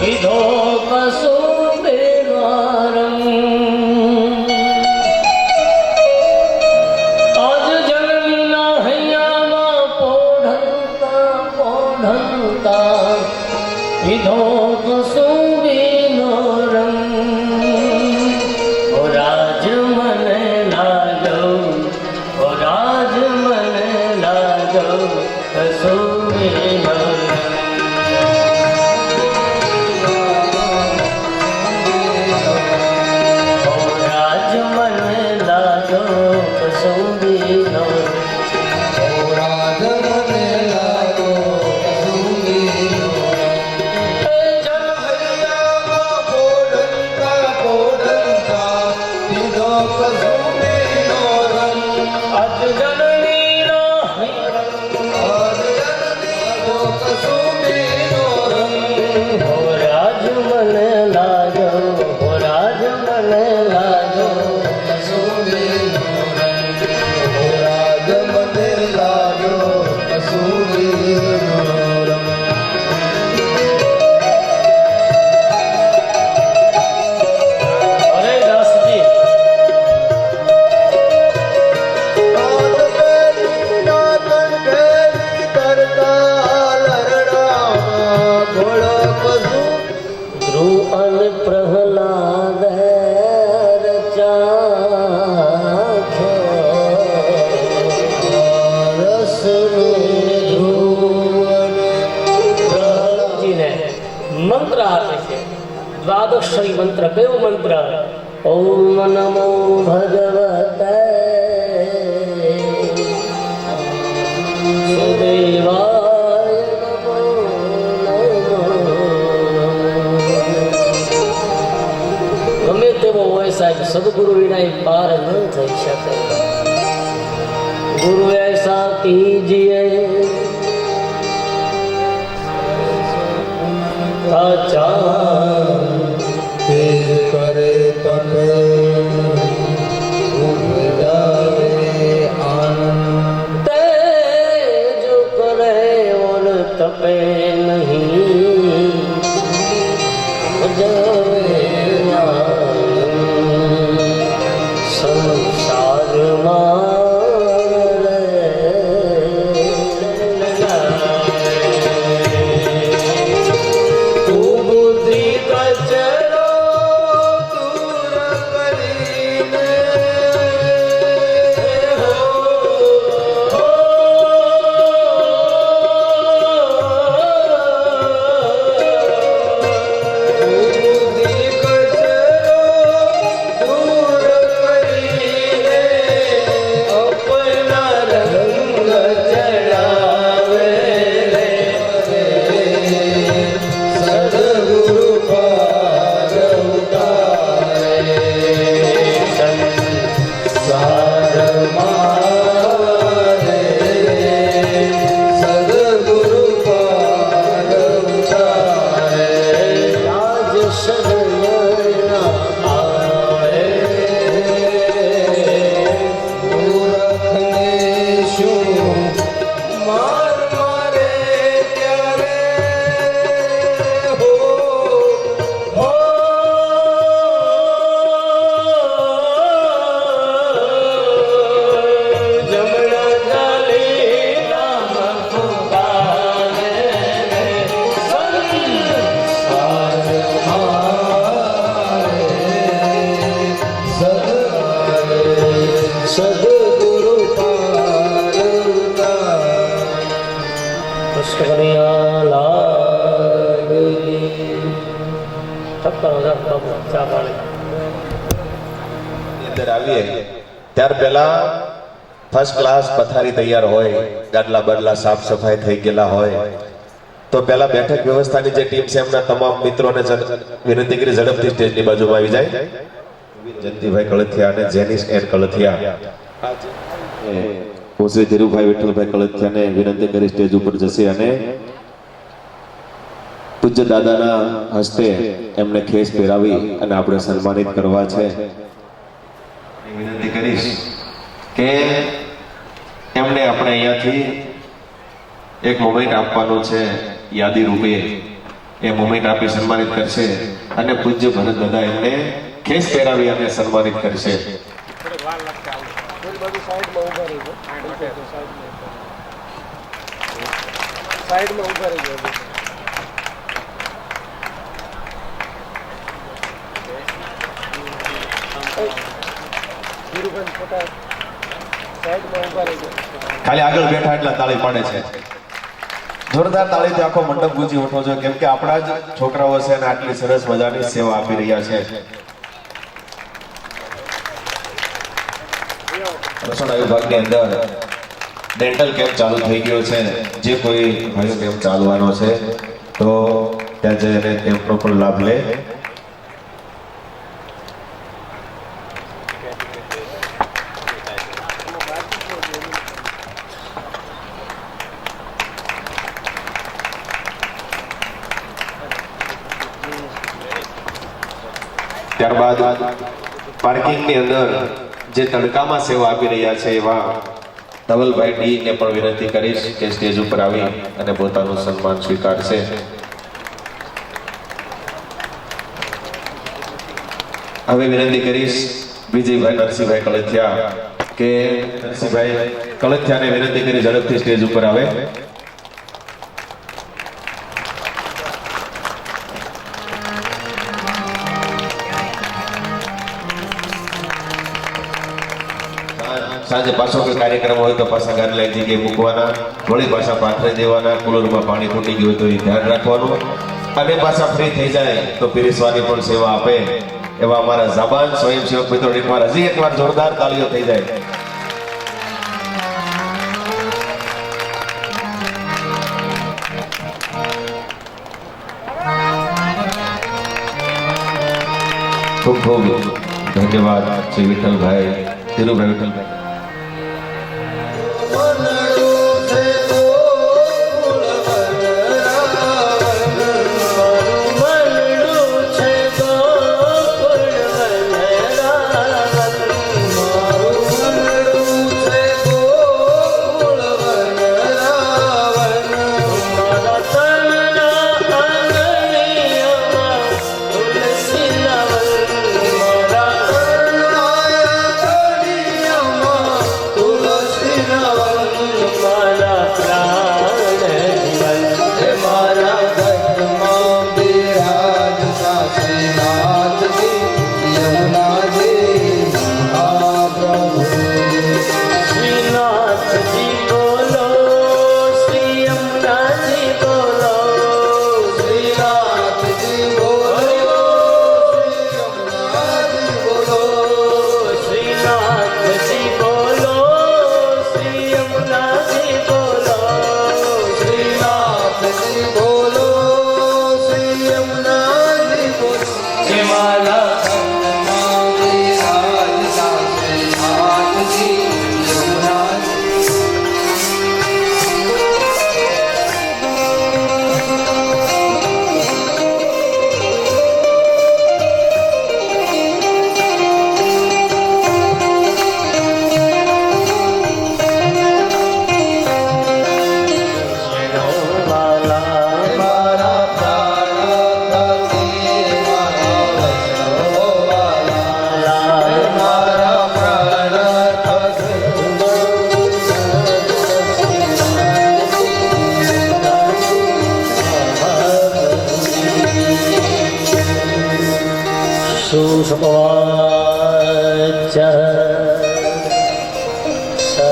વિધો કસુંબેરમ આજ જનનીના હૈયામાં પોઢતા વિધો કસુંબીનો રંગ ઓ રાજ મને લાજો ઓ રાજ મને લાજો કસુંબીનો દ્વાદશી મંત્ર કયો મંત્ર? ઓમ નમો ભગવતે સુદેવાય નમો ગમે તેવો હોય સાહેબ, સદગુરુ વિના પાર ન થઈ શકે. ગુરુ એસા કીજીએ કરે તને આનંદ તેજ કરે ઓર તપે નહીં સંસારમાં ત્યાર પહેલા ફર્સ્ટ ક્લાસ પથારી તૈયાર હોય, ગાડલા બદલા સાફ સફાઈ થઈ ગયેલા હોય, તો પહેલા બેઠક વ્યવસ્થાની જે ટીમ છે એમના તમામ મિત્રોને વિનંતી કરી ઝડપથી સ્ટેજની બાજુમાં આવી જાય. જયંતિભાઈ કળથિયા અને જેનિસ એન કળથિયા, શ્રી ધીરુભાઈ વિઠ્ઠલભાઈ કળથિયાને વિનંતી કરી સ્ટેજ ઉપર જશે અને પૂજ્ય દાદાના હસ્તે એમને ખેસ પહેરાવી અને આપણે સન્માનિત કરવા છે. વિનંતી કરીશ કે એમને આપણે અહીંયાથી એક મોમેન્ટ આપવાનું છે યાદી રૂપે એ મોમેન્ટ આપી સન્માનિત કરશે અને પૂજ્ય ભરત દાદા એમને ખેસ પહેરાવી અને સન્માનિત કરશે. ખાલી આગળ બેઠા એટલા તાળી પાડે છે. જોરદાર તાળીથી આખો મંડપ ગુંજી ઉઠો છો, કેમ કે આપણા જ છોકરાઓ છે અને આટલી સરસ મજાની સેવા આપી રહ્યા છે. રસોડા વિભાગની અંદર ડેન્ટલ કેમ્પ ચાલુ થઈ ગયો છે. જે કોઈ ભાઈઓ કેમ્પ ચાલવાનો છે તો ત્યાં જઈને કેમ્પનો પણ લાભ લે. ત્યારબાદ પાર્કિંગની અંદર જે તડકામાં સેવા આપી રહ્યા છે એવા ધવલભાઈ ડી ને પણ વિનંતી કરીશ કે સ્ટેજ ઉપર આવી અને પોતાનું સન્માન સ્વીકારશે. હવે વિનંતી કરીશ વિજયભાઈ નરસિંહભાઈ કળથિયા કે નરસિંહભાઈ કળથિયાને વિનંતી કરી ઝડપથી સ્ટેજ ઉપર આવે. સાંજે પાછો કોઈ કાર્યક્રમ હોય તો પાછા ગાદલા એક જગ્યાએ મૂકવાના, વળી પાછા પાથરી દેવાના, કુલરમાં પાણી ફૂટી ગયું તો એ ધ્યાન રાખવાનું, અને પાછા ફ્રી થઈ જાય તો પીરસવાની પણ સેવા આપે એવા અમારા જાબાન સ્વયંસેવક મિત્રો એકવાર હજી એકવાર જોરદાર તાળીઓ થઈ જાય. ખૂબ ખૂબ ધન્યવાદ શ્રી વિઠ્ઠલભાઈ, ધીરુભાઈ વિઠ્ઠલભાઈ.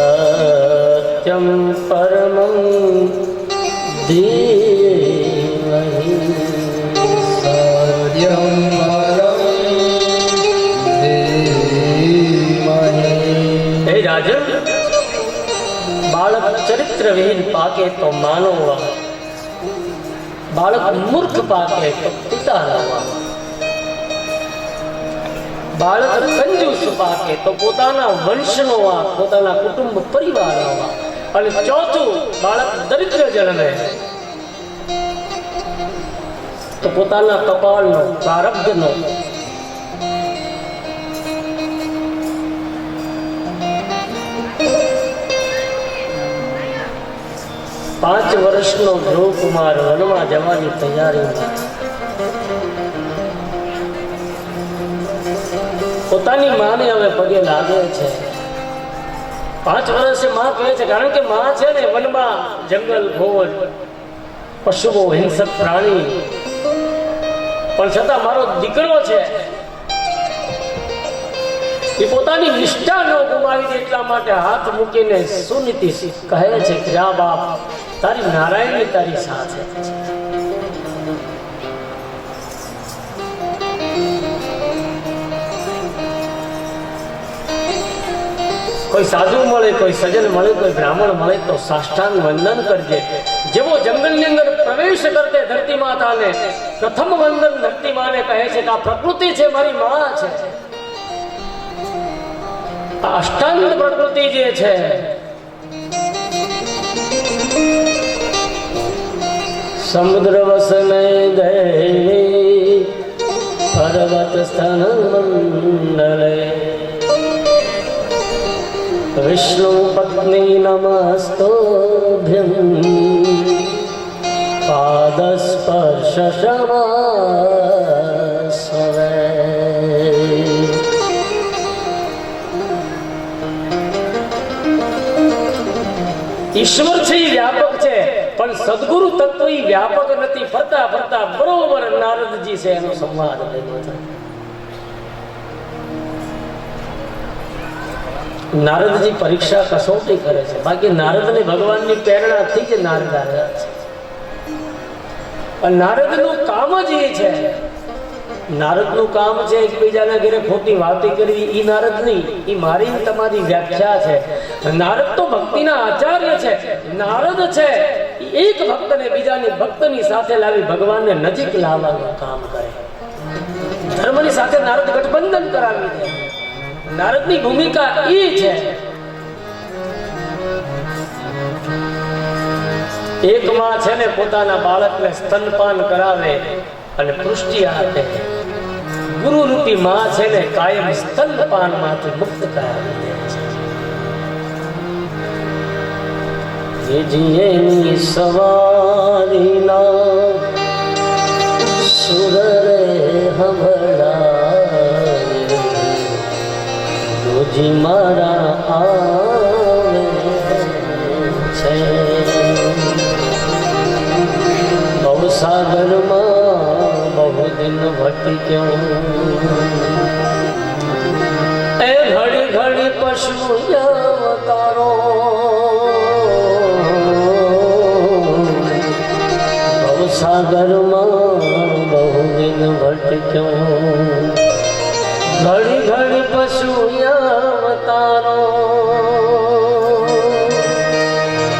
सत्यं परमं धीमहि सत्यं परमं धीमहि. हे राजन, बालक चरित्र विहीन पाके तो मानो हुआ, बालक मूर्ख पाके तो पिता हुआ, बालक कंजूस पाके तो पोताना वंशनो आ, पोताना कुटुंब परिवारनो आ, અને ચોથું બાળક દરિદ્ર જન્મે તો પોતાના કપાળનો પ્રારબ્ધનો 5 વર્ષનો ધ્રુવ કુમાર વનમાં જવાની તૈયારીમાં પોતાની માને હવે પગે લાગે છે. 5 વર્ષે માં કહે છે, કારણ કે માં છે ને વનમાં જંગલ ઘોર પશુઓ હિંસક પ્રાણી, પણ છતાં મારો દીકરો છે એ પોતાની નિષ્ઠા ન ગુમાવી દે એટલા માટે હાથ મૂકીને સુનીતિ કહે છે કે જા બાપ, તારી નારાયણની તારી સાથે છે. કોઈ સાધુ મળે, કોઈ સજ્જન મળે, કોઈ બ્રાહ્મણ મળે તો સાષ્ટાંગ વંદન કરજે. જેવો જંગલની અંદર પ્રવેશ કરતે ધરતી માતાને પ્રથમ વંદન ધરતી માને કહે છે કે આ પ્રકૃતિ છે, મારી માં છે. આ અષ્ટાંગ પ્રકૃતિ જે છે સમુદ્ર વસને દેવી પર્વત સ્થન મંડલે વિષ્ણુ પત્ની નમસ્તોભ્યમ પાદ સ્પર્શ શમાસ્વે. ઈશ્વર છે એ વ્યાપક છે, પણ સદગુરુ તત્વ એ વ્યાપક નથી. ફરતા ફરતા બરોબર નારદજી છે એનો સંવાદ બન્યો છે. નારદજી પરીક્ષા કસોટી કરે છે, બાકી નારદને ભગવાનની પ્રેરણાથી જ નારદ આવ્યા છે. નારદનું કામ જ એ છે, નારદનું કામ છે એકબીજાના ઘરે ખોટી વાતી કરવી. ઈ નારદ નહીં, ઈ મારી તમારી વ્યાખ્યા છે. નારદ તો ભક્તિના આચાર્ય છે. નારદ છે એક ભક્તને બીજાની ભક્તની સાથે લાવી ભગવાનને નજીક લાવવાનું કામ કરે. ધર્મની સાથે નારદ ગઠબંધન કરાવી દે. નારદની ભૂમિકા એ છે. એક માં છે ને પોતાના બાળકને સ્તનપાન કરાવે અને પુષ્ટિ આપે. ગુરુ રૂપી માં છે ને કાયમ સ્તનપાન માંથી મુક્ત કરાવી દે છે. જીએની સવારીના સુર રે હમણાં જી મારા આવે છે. ભવસાગરમાં બહુ દિન ભટક્યો એ ઘડી ઘડી પશુ અવતારો. ભવસાગરમાં બહુ દિન ભટક્યો ઘડી ઘડી પશુ અવતારો.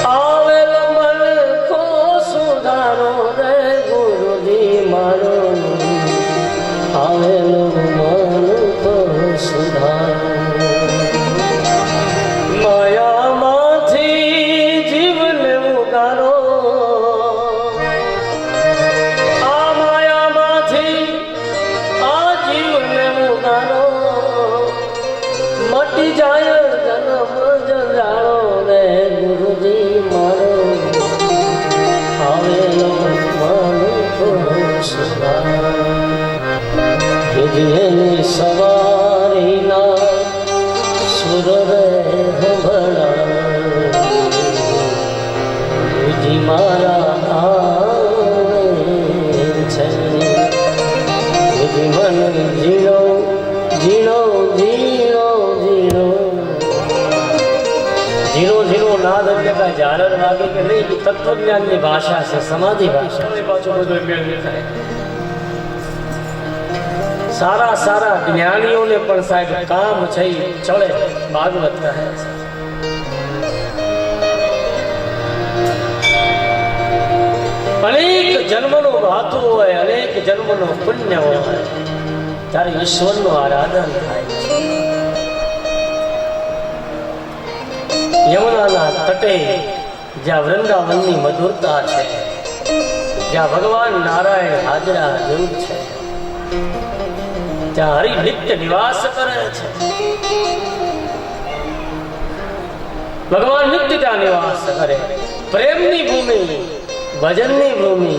આવેલો મન કો સુધારો રે ગુરુજી મારો, આવેલો મન કો સુધારો. માયામાંથી જીવને ઉગારો, આ માયામાંથી આ જીવને ઉગારો. મટી જાય જન્મ જંજાળો રે ગુરુજી મારો, આવેલો મન કો સુધારો. જેની સવારીના સુર રે હંભળા ગુરુજી મારા આવે છે. ગુરુજી મન જીણો જીણો જીણો જીણો જીણો જીણો નાદ એટલે કાંઈ ઝાલર વાગે કે નહીં, તત્વજ્ઞાનની ભાષા છે, સમાધિ ભાષા. પાછું બધું મેળ થાય. સારા સારા જ્ઞાનીઓને પણ સાહેબ કામ છે ચડે. ભાગવત કહે છે અનેક જન્મનો ભાતું હોય, અનેક જન્મનો પુણ્ય હોય ત્યારે ઈશ્વરનું આરાધન થાય છે. યમુનાના તટે જ્યાં વૃંદાવનની મધુરતા છે, જ્યાં ભગવાન નારાયણ હાજરા જરૂર છે, ત્યાં હરિ નિત્ય નિવાસ કરે છે. ભગવાન નિત્ય ત્યાં નિવાસ કરે. પ્રેમની ભૂમિ, ભજનની ભૂમિ.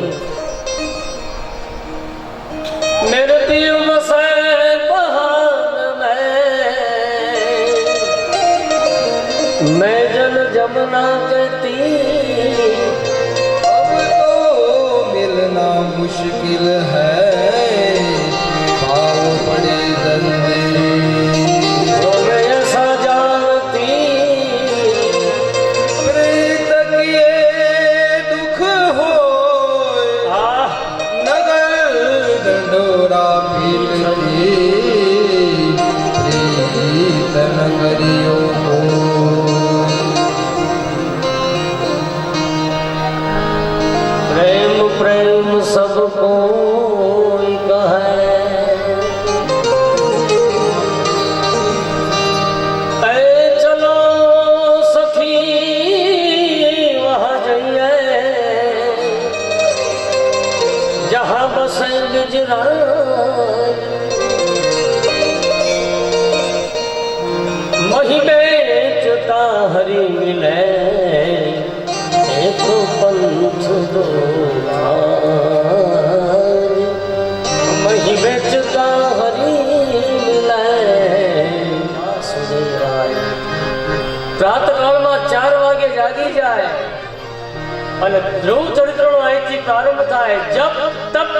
मेरे दिल बसे बहान में मैं जल जमुना के तीर अब तो मिलना मुश्किल है भाव पड़े जल्दी तो मैं ऐसा जानती प्रीत किए दुख हो नगर डंडोरा पीटती प्रीत नगरियों को प्रेम प्रेम सबको कहे ऐ चलो सखी वहाँ जाइए जहाँ बसे गुजरात वहीं बेचता हरी मिले एक पंथ दो वहीं बेचता हरी मिले. પ્રાતકાળમાં 4 વાગે જાગી જાય અને ધ્રુવ ચરિત્રનો અહીંથી પ્રારંભ થાય. જપ તપ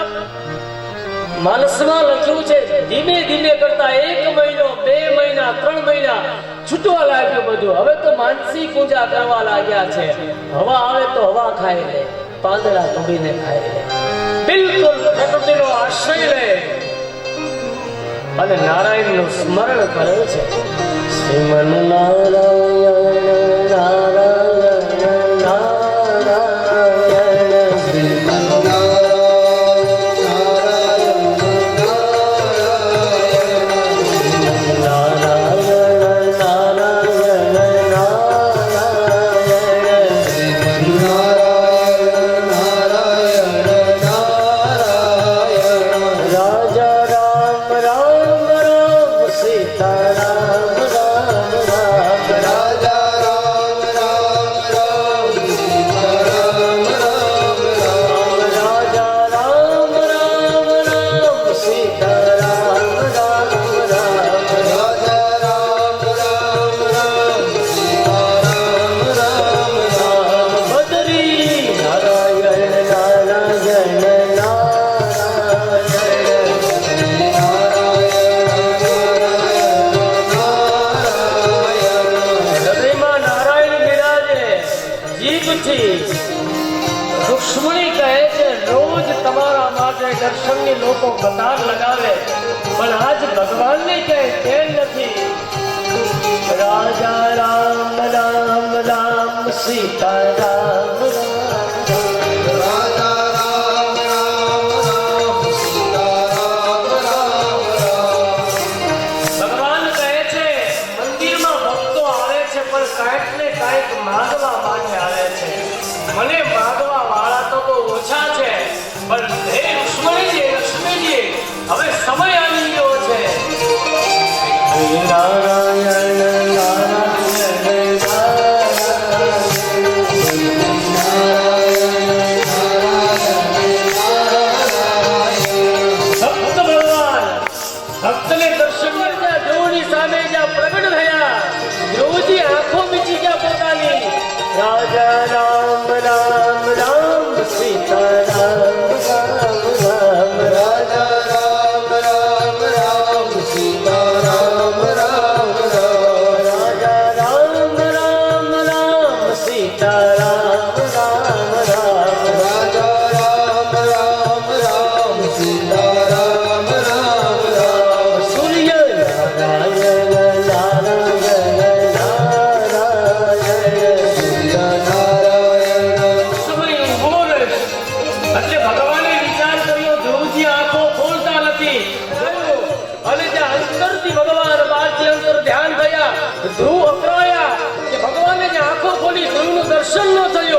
માનસમાં લખ્યું છે ધીમે ધીમે કરતા 1 મહિનો 2 મહિના 3 મહિના છૂટવા લાગ્યું બધું. હવે તો માનસી પૂજા કરવા લાગ્યા છે. હવા આવે તો હવા ખાઈ લે, પાંદડા તોડીને ખાઈ લે, બિલકુલ પ્રકૃતિનો આશ્રય લે અને નારાયણનું સ્મરણ કરે છે. શ્રીમન નારાયણ નારાયણ નારાયણ શ્રીમન રુક્ષ્મણી કહે છે રોજ તમારા માટે દર્શનની લોકો કતાર લગાવે પણ આજ ભગવાનને ક્યાંય ચેન નથી. રાજા રામ રામ રામ સીતા રામ રાજા રામ રામ રામ સીતા રામ રામ રામ. ભગવાન કહે છે મંદિરમાં ભક્તો આવે છે પણ કાંઈક ને કાંઈક માગવા માટે આવે છે. મને માગવા વાળા તો બહુ ઓછા છે પણ હે રુક્ષ્મણીજી લક્ષ્મીજી હવે સમય આવી ગયો છે. નારાયણ ભક્ત ભગવાન ભક્તને દર્શન મળ્યા. ધ્રુવની સામે જ્યાં પ્રગટ થયા ધ્રુવજી આંખો મીચી ગયા પોતાની. રાજા રામ રામ રામ સીતા રામ રામ રામ રાજા રામ રામ રામ સીતા રામ રામ રામ. રાજા રામ રામ રામ સીતા રામ રામ રામ. રાજા રામ રામ રામ સીતા રામ રામ રામ. સૂર્ય નારાયણ નારાયણ નારાયણ. સૂર્ય નારાયણ સમય ઊભો રહે. એટલે ભગવાને વિચાર કર્યો ધ્રુવજી આંખો ખોલતા નથી. અને ત્યાં અંતરથી ભગવાન બહારથી અંતર ધ્યાન થયા. ધ્રુવ અકળાયા કે ભગવાને જે આંખો ખોલી ધ્રુવનું દર્શન ન થયું.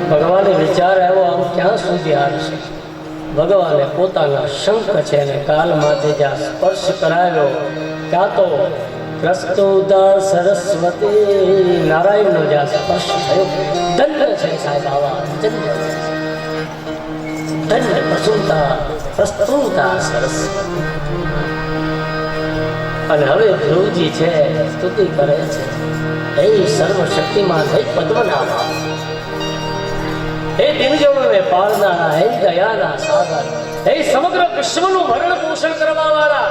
ભગવાને વિચાર આવ્યો આમ ક્યાં સુધી હારશે. ભગવાને પોતાના શંખ છે અને કાલમાંથી જ્યાં સ્પર્શ કરાવ્યો ત્યાં તો પ્રસ્તુતા સરસ્વતી નારાયણનો જ્યાં સ્પર્શ થયો. ધન્ય છે સાહેબ આવા ધન્ય ધન્ય પ્રસ્તુતા સરસ્વતી. અને હવે ધ્રુવજી છે સ્તુતિ કરે છે, હે સર્વશક્તિમાં હે પદ્મનાભા, હે દિવ્યોને પાળનારા, હે દયાના સાગર, હે સમગ્ર વિશ્વનું ભરણ પોષણ કરવા વાળા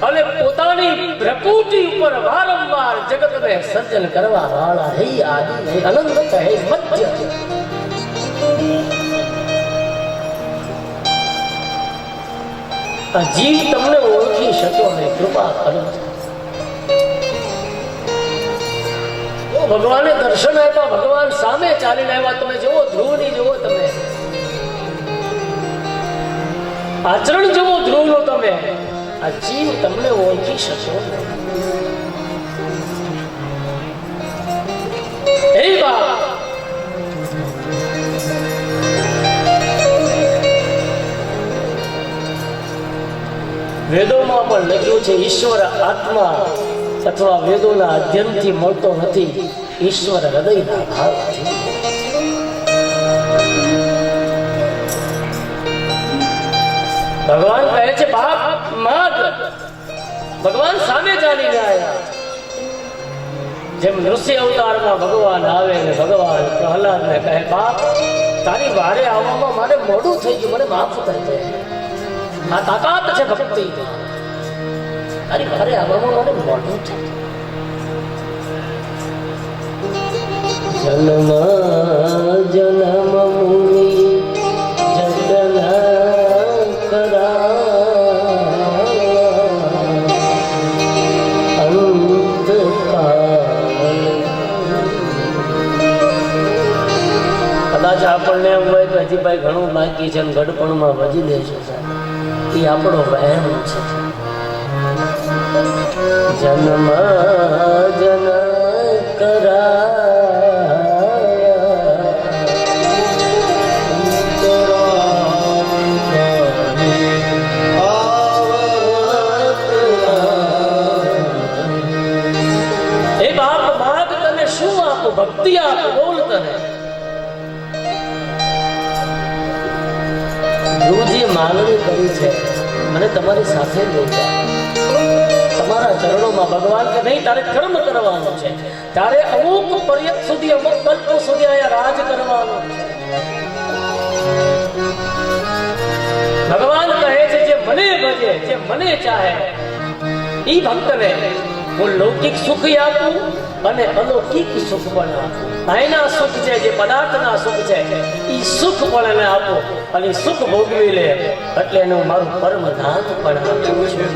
અને પોતાની પ્રકૃતિ ઉપર વારંવાર જગતને સર્જન કરવા વાળા, હે આદિ, હે અનંત, હે મધ્ય. આ જીવ તમને ઓળખી શક્યો ને કૃપા કરો. ભગવાને દર્શન આપ્યા, ભગવાન સામે ચાલીને આવ્યા. તમે જુઓ ધ્રુવની, જુઓ તમે આચરણ જુઓ ધ્રુવનો. તમે આ જીવ તમને ઓળખી શક્યો. હે બાપ, વેદોમાં પણ લખ્યું છે ઈશ્વર આત્મા અથવા વેદોના અધ્યયનથી મળતો નથી, ઈશ્વર હૃદયના ભાવથી. ભગવાન કહે છે બાપ માગ. ભગવાન સામે ચાલીને આવ્યા. જેમ નૃસિંહ અવતારમાં ભગવાન આવે ને ભગવાન પ્રહલાદને કહે બાપ તારી વારે આવવામાં મારે મોડું થઈ ગયું, મને માફ કરી દે. આ તાકાત છે ભક્તિ. તારી વારે આવવામાં મારે મોડું થઈ ગયું. જન્મ જન્મ મુનિ જગન કરા કદાચ આપણને એમ હોય કે હજી ભાઈ ઘણું બાકી છે, ગડપણમાં વજી દેશે, એ આપણો વહેમ છે. જન્મ જન કરા ભક્તિ આપો, બોલ તને. ધ્રુવજીએ માંગણી કરી છે મને તમારી સાથે લઈ જાઓ, તમારા ચરણોમાં. ભગવાન કે નહીં, તારે કર્મ કરવાનું છે, તારે અમુક પર્યત સુધી, અમુક કલ્પો સુધી અહીંયા રાજ કરવાનું છે. ભગવાન કહે છે જે મને ભજે, જે મને ચાહે ઈ ભક્તને હું લૌકિક સુખ આપું અને અલૌકિક સુખ પણ આપું. અહીંના સુખ છે, જે પદાર્થના સુખ છે, એ સુખ પણ એને આપો અને સુખ ભોગવી લે એટલે એનું મારું પરમ ધામ પણ આપું છું.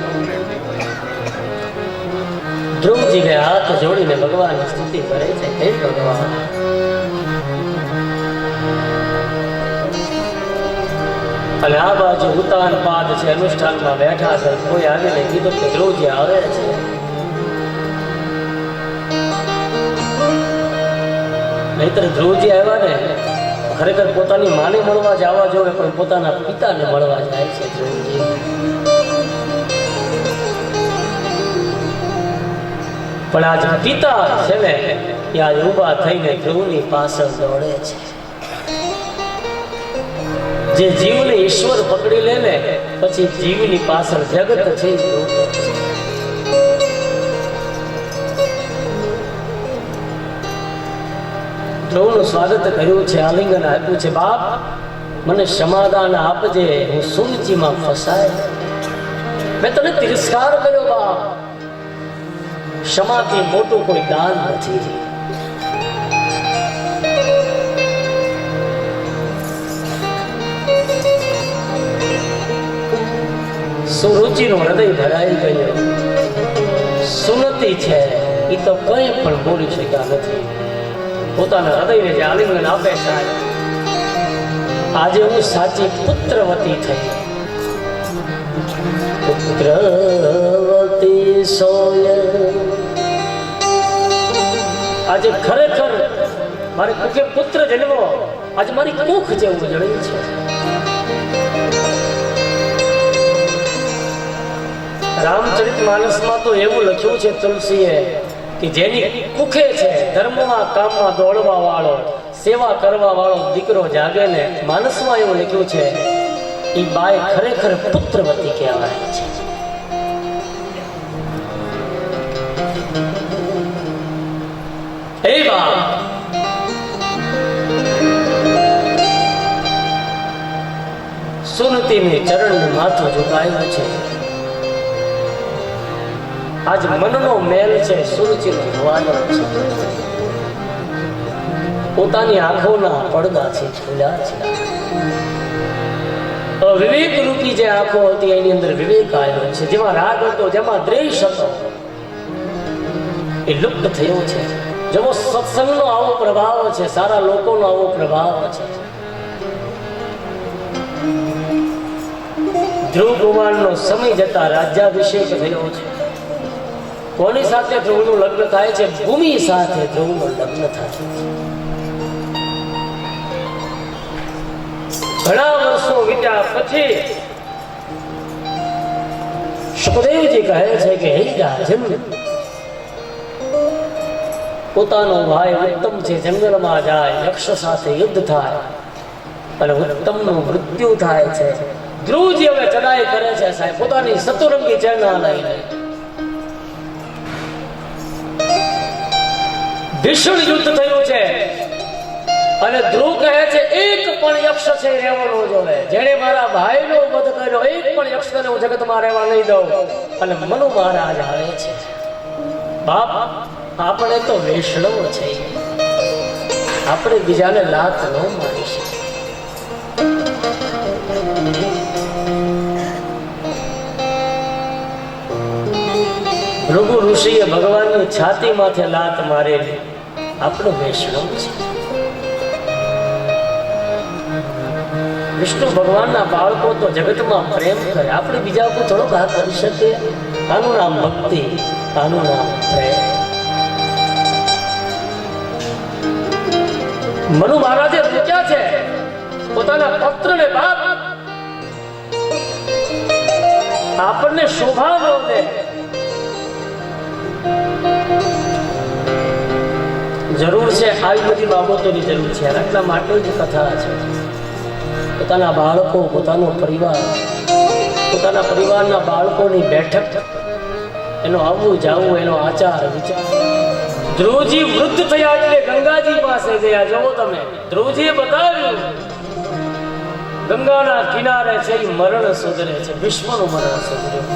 ધ્રુવજીને હાથ જોડીને ભગવાન સ્તુતિ કરે છે, હે ભગવાન. અને આ બાજુ ઉતાન પાદ છે, અનુષ્ઠાનમાં બેઠા છે. કોઈ આવીને કીધું કે ધ્રુવજી આવે છે. નહીતર ધ્રુવજી આવ્યા ને ખરેખર પોતાની માને મળવા જવા જોઈએ, પણ પોતાના પિતાને મળવા જાય છે ધ્રુવજી. પણ આજ પિતા છે ને એ આજ ઉભા થઈને ધ્રુવની પાછળ દોડે છે. જે જીવને ઈશ્વર પકડી લે ને પછી જીવની પાછળ જગત છે. ધ્રુવનું સ્વાગત કર્યું છે, આલિંગન આપ્યું છે. બાપ મને સમાધાન આપજે, હું સુનચીમાં ફસાય. મેં તને તિરસ્કાર કર્યો બાપ. ક્ષમાથી મોટું કોઈ દાન નથી. સુરુચિનું હૃદય ભરાઈ ગયું. સુનતી છે એ તો કંઈ પણ બોલી શક્યા નથી. પોતાના હૃદયને જે આલિંગન આપે સાહેબ, આજે હું સાચી પુત્રવતી થઈ. પુત્રવતી સોય આજે ખરેખર મારે કુખે પુત્ર જન્મો, આજે મારી કુખ જેવું જણાયું છે. રામચરિત માનસમાં તો એવું લખ્યું છે તુલસીએ કે જેની કુખે છે ધર્મમાં કામમાં દોડવા વાળો, સેવા કરવા વાળો દીકરો જાગે ને, માનસમાં એવું લખ્યું છે એ બાઈ ખરેખર પુત્રવતી કહેવાય છે. હે બા, સુનતીની ચરણને માથું ઝુકાયું છે. આજ મનનો મેલ છે, સુરુચિનો ધ્વાનો છે, પોતાની આંખોના પડદા છે ખુલ્યા છે. વિવેક રૂપી જે આંખો હતી એની અંદર વિવેક આવ્યો છે. જેમાં રાગ હતો, જેમાં દ્વેષ હતો, એ લુપ્ત થયો છે. જેવો સત્સંગનો આવો પ્રભાવ છે, સારા લોકોનો આવો પ્રભાવ છે. ધ્રુવ કુમારનો સમય જતા રાજ્યાભિષેક થયો છે. કોની સાથે ધ્રુવનું લગ્ન થાય છે? ભૂમિ સાથે ધ્રુવનું લગ્ન થાય છે. ઘણા વર્ષો વીત્યા પછી સુખદેવજી કહે છે કે હે રાજન, પોતાનો ભાઈ ઉત્તમ છે, જંગલમાં જાય, યક્ષ સાથે યુદ્ધ થાય અને ઉત્તમનું મૃત્યુ થાય છે. ધ્રુવજી હવે ચડાઈ કરે છે સાહેબ, પોતાની સતુરંગી ચેના લઈને. ભીષણ યુદ્ધ થયું છે અને ધ્રુવ કહે છે એક પણ યક્ષ છે રહેવાનો જોઈએ. જેણે મારા ભાઈનો વધ કર્યો, એક પણ યક્ષને હું જગતમાં રહેવા નહીં દઉં. અને મનુ મહારાજ આવે છે. બાપ, આપણે તો વૈષ્ણવ છે, આપણે બીજાને લાત ન મારી શકીએ. ભૃગુ ઋષિએ ભગવાનની છાતી માથે લાત મારેલી. આપણો વૈષ્ણવ છે. વિષ્ણુ ભગવાનના બાળકો તો જગતમાં પ્રેમ કરે, આપણે બીજા ઉપર થોડોક આ કરી શકીએ? આનું નામ ભક્તિ, આનું નામ પ્રેમ. મનુ મહારાજે પૂછ્યા છે પોતાના પુત્રને, બાપ આપણને શોભા ન દે, જરૂર છે આવી બધી બાબતોની જરૂર છે. એટલા માટે જ કથા છે. પોતાના બાળકો, પોતાનો પરિવાર, પોતાના પરિવારના બાળકોની બેઠક, એનો આવવું જાવું, એનો આચાર વિચાર. ધ્રુવજી વૃદ્ધ થયા એટલે ગંગાજી પાસે ગયા. જુઓ તમે, ધ્રુવજીએ બતાવ્યું ગંગાના કિનારે છે એ મરણ સુધરે છે, વિશ્વનું મરણ સુધર્યું.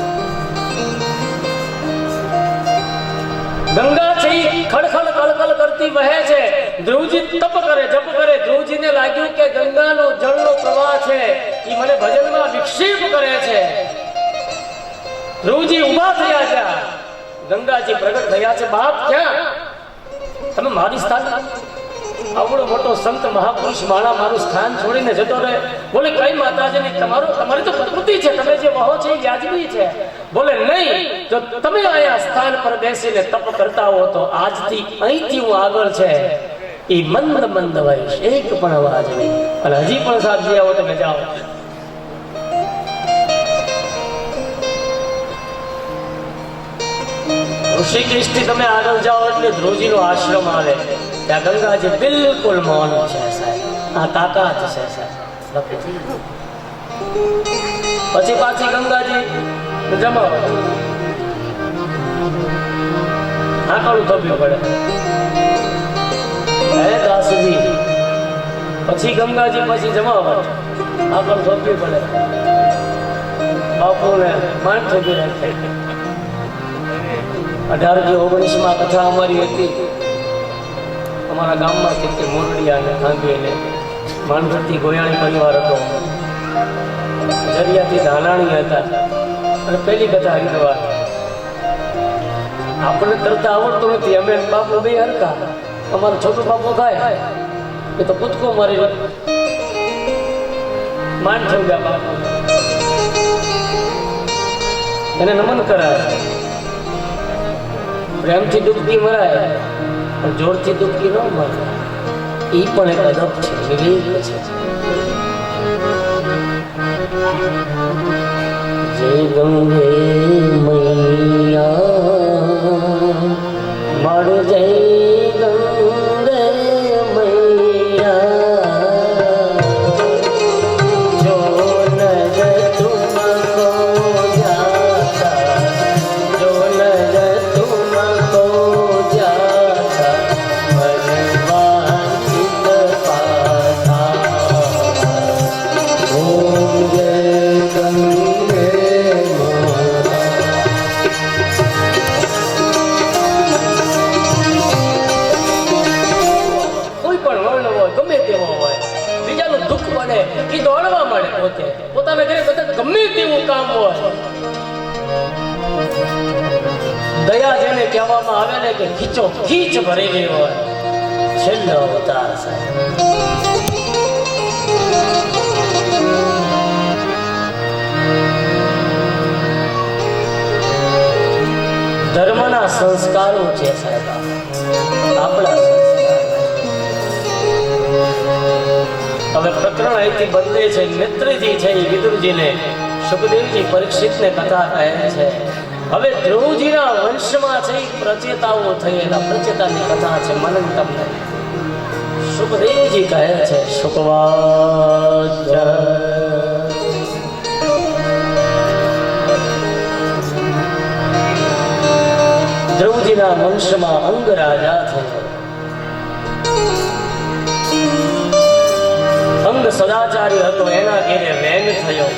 ગંગા છે એ ખડખડ કળકળ કરતી વહે છે. ધ્રુવજી તપ કરે, જપ કરે. ધ્રુવજીને લાગ્યું કે ગંગાનો જળનો પ્રવાહ છે એ મને ભજનમાં વિક્ષેપ કરે છે. ધ્રુવજી ઉભા થયા છે. ગંગાજી પ્રગટ થયા છે. બાપ, ક્યાં તમે મારી સ્થાન, આવડો મોટો સંત મહાપુરુષ માણા મારું સ્થાન છોડીને જતો રહે? બોલે કઈ માતાજી, તમારી તો પ્રકૃતિ છે, તમે જે વહો છે એ વ્યાજબી છે. બોલે નહીં, જો તમે અહીંયા સ્થાન પર બેસીને તપ કરતા હો તો આજથી અહીંથી હું આગળ છે એ મંદ મંદ વહીશ, એક પણ અવાજ નહીં. અને હજી પણ સાહેબ આવો તમે જાઓ. ઋષિકેશથી તમે આગળ જાઓ એટલે ધ્રુવજીનો આશ્રમ આવે. ત્યાં ગંગાજી બિલકુલ મૌન છે સાહેબ. આ તાકાત છે સાહેબ. પછી પાછી ગંગાજી જમાવો, આકડું થપ્યું પડે. હે દાસજી, પછી ગંગાજી પછી જમાવો, આકડું થપ્યું પડે. બાપુને માંડ થપી રાખે. 1819 કથા અમારી હતી. અમારા ગામમાં કેટલી મોરડિયા ને ખાંગીને માનભરતી ગોયાણી પરિવાર હતો. જરિયાથી ધાનાણી હતા. અને પહેલી કથા હરિદ્વાર. આપણને તરતા આવડતું નથી. અમે બાપુ બે હરકા. અમારો છોટો બાપુ થાય એ તો કૂદકો મારી માંડ થઈ ગયા. બાપુ એને નમન કરાય. પ્રેમથી ડૂબકી મરાય પણ જોરથી ડૂબકી ન મરાય. ઈ પણ એક અદબ છે, વિવેક છે. જય ગંગે મૈયા માર જય ગંગે મૈયા જો નર તુમકો જાતા જો નર તુમકો જાતા મનવાંચિત પાતા ઓમ જય ગંગે દોડવા મળે, પોતે પોતાના ઘરે બધા ગમે તેવું કામ હોય. દયા જેને કહેવામાં આવે ને કે ખીચો ખીચ ભરી ગઈ હોય, છેલ્લો અવતાર સાહેબ. ધર્મના સંસ્કારો છે સાહેબ, આપણા હવે પ્રકરણ અહીંથી બદલે છે. મિત્રજી છે એ વિદુરજીને, સુખદેવજી પરીક્ષિતને કથા કહે છે. હવે ધ્રુવજીના વંશમાં છે એ પ્રચેતાઓ થયેલા પ્રચેતાની કથા છે. મનન તમને સુખદેવજી કહે છે. સુખવાચ ધ્રુવજીના વંશમાં અંગ રાજા થયો. અંગ સદાચારી હતો, એના ઘેરે વેન થયો.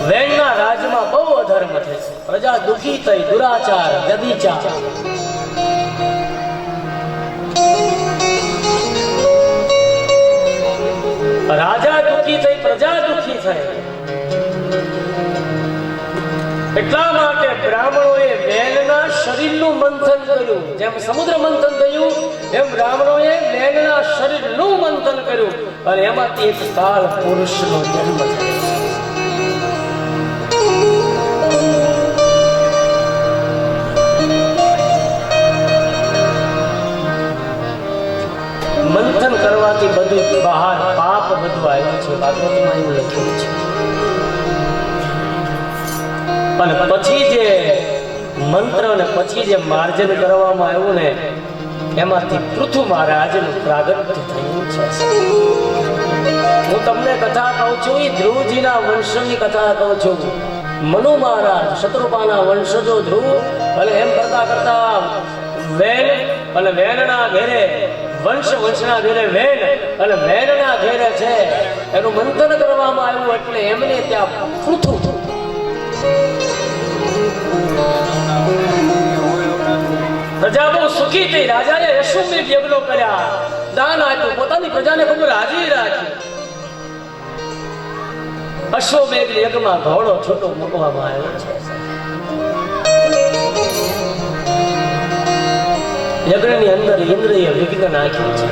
વેનના રાજમાં બહુ અધર્મ થઈ, પ્રજા દુખી થઈ, દુરાચાર વ્યભિચાર. રાજા દુખી થઈ, પ્રજા દુખી થઈ. એટલા માટે બ્રાહ્મણોએ વેનના શરીરનું મંથન કર્યું. જેમ સમુદ્ર મંથન થયું એમ બ્રાહ્મણોએ વેનના શરીરનું મંથન કર્યું અને એમાંથી એક કાળ પુરુષનો જન્મ થયો. મંથન કરવાથી બધું બહાર પાપ બધું આવ્યું છે. ભાગવતમાં એવું લખ્યું છે. અને પછી જે મંત્ર ને પછી જે માર્જન કરવામાં આવ્યું ને એમાંથી પૃથુ મહારાજનું પ્રાગટ્ય થયું છે. હું તમને કથા કહું છું, એ ધ્રુવજીના વંશની કથા કહું છું. મનુ મહારાજ શત્રુપાના વંશજો ધ્રુવ અને એમ કરતા કરતા વેન અને વેનના ઘેરે વંશના ઘેરે વેન અને વેનના ઘેરે છે એનું મંથન કરવામાં આવ્યું એટલે એમને ત્યાં પૃથુ. પ્રજા બહુ સુખી થઈ. રાજાએ અશ્વમેઘ યજ્ઞો કર્યા, દાન આપ્યું, પોતાની પ્રજાને ખૂબ રાજી રાખી. અશ્વમેઘ યજ્ઞમાં ઘોડો છૂટો મૂકવામાં આવ્યો છે. યજ્ઞની અંદર ઇન્દ્રએ વિઘ્ન નાખ્યું છે.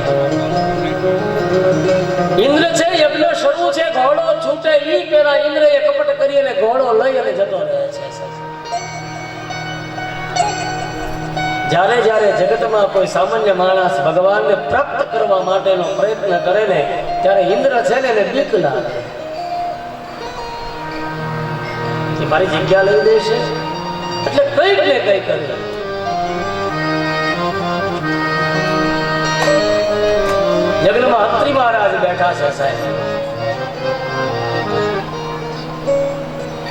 ઇન્દ્ર છે, યજ્ઞ શરૂ છે, ઘોડો છૂટે ઈ પેલા ઇન્દ્રએ કપટ કરી અને ઘોડો લઈ અને જતો રહે છે. જ્યારે જ્યારે જગતમાં કોઈ સામાન્ય માણસ ભગવાનને પ્રાપ્ત કરવા માટેનો પ્રયત્ન કરે ને ત્યારે ઇન્દ્ર છે ને એને બીક લાગે. મારી જગ્યા લઈ દેશે એટલે કઈક ને કઈ કરે. યજ્ઞમાં અત્રિ મહારાજ બેઠા છે સાહેબ,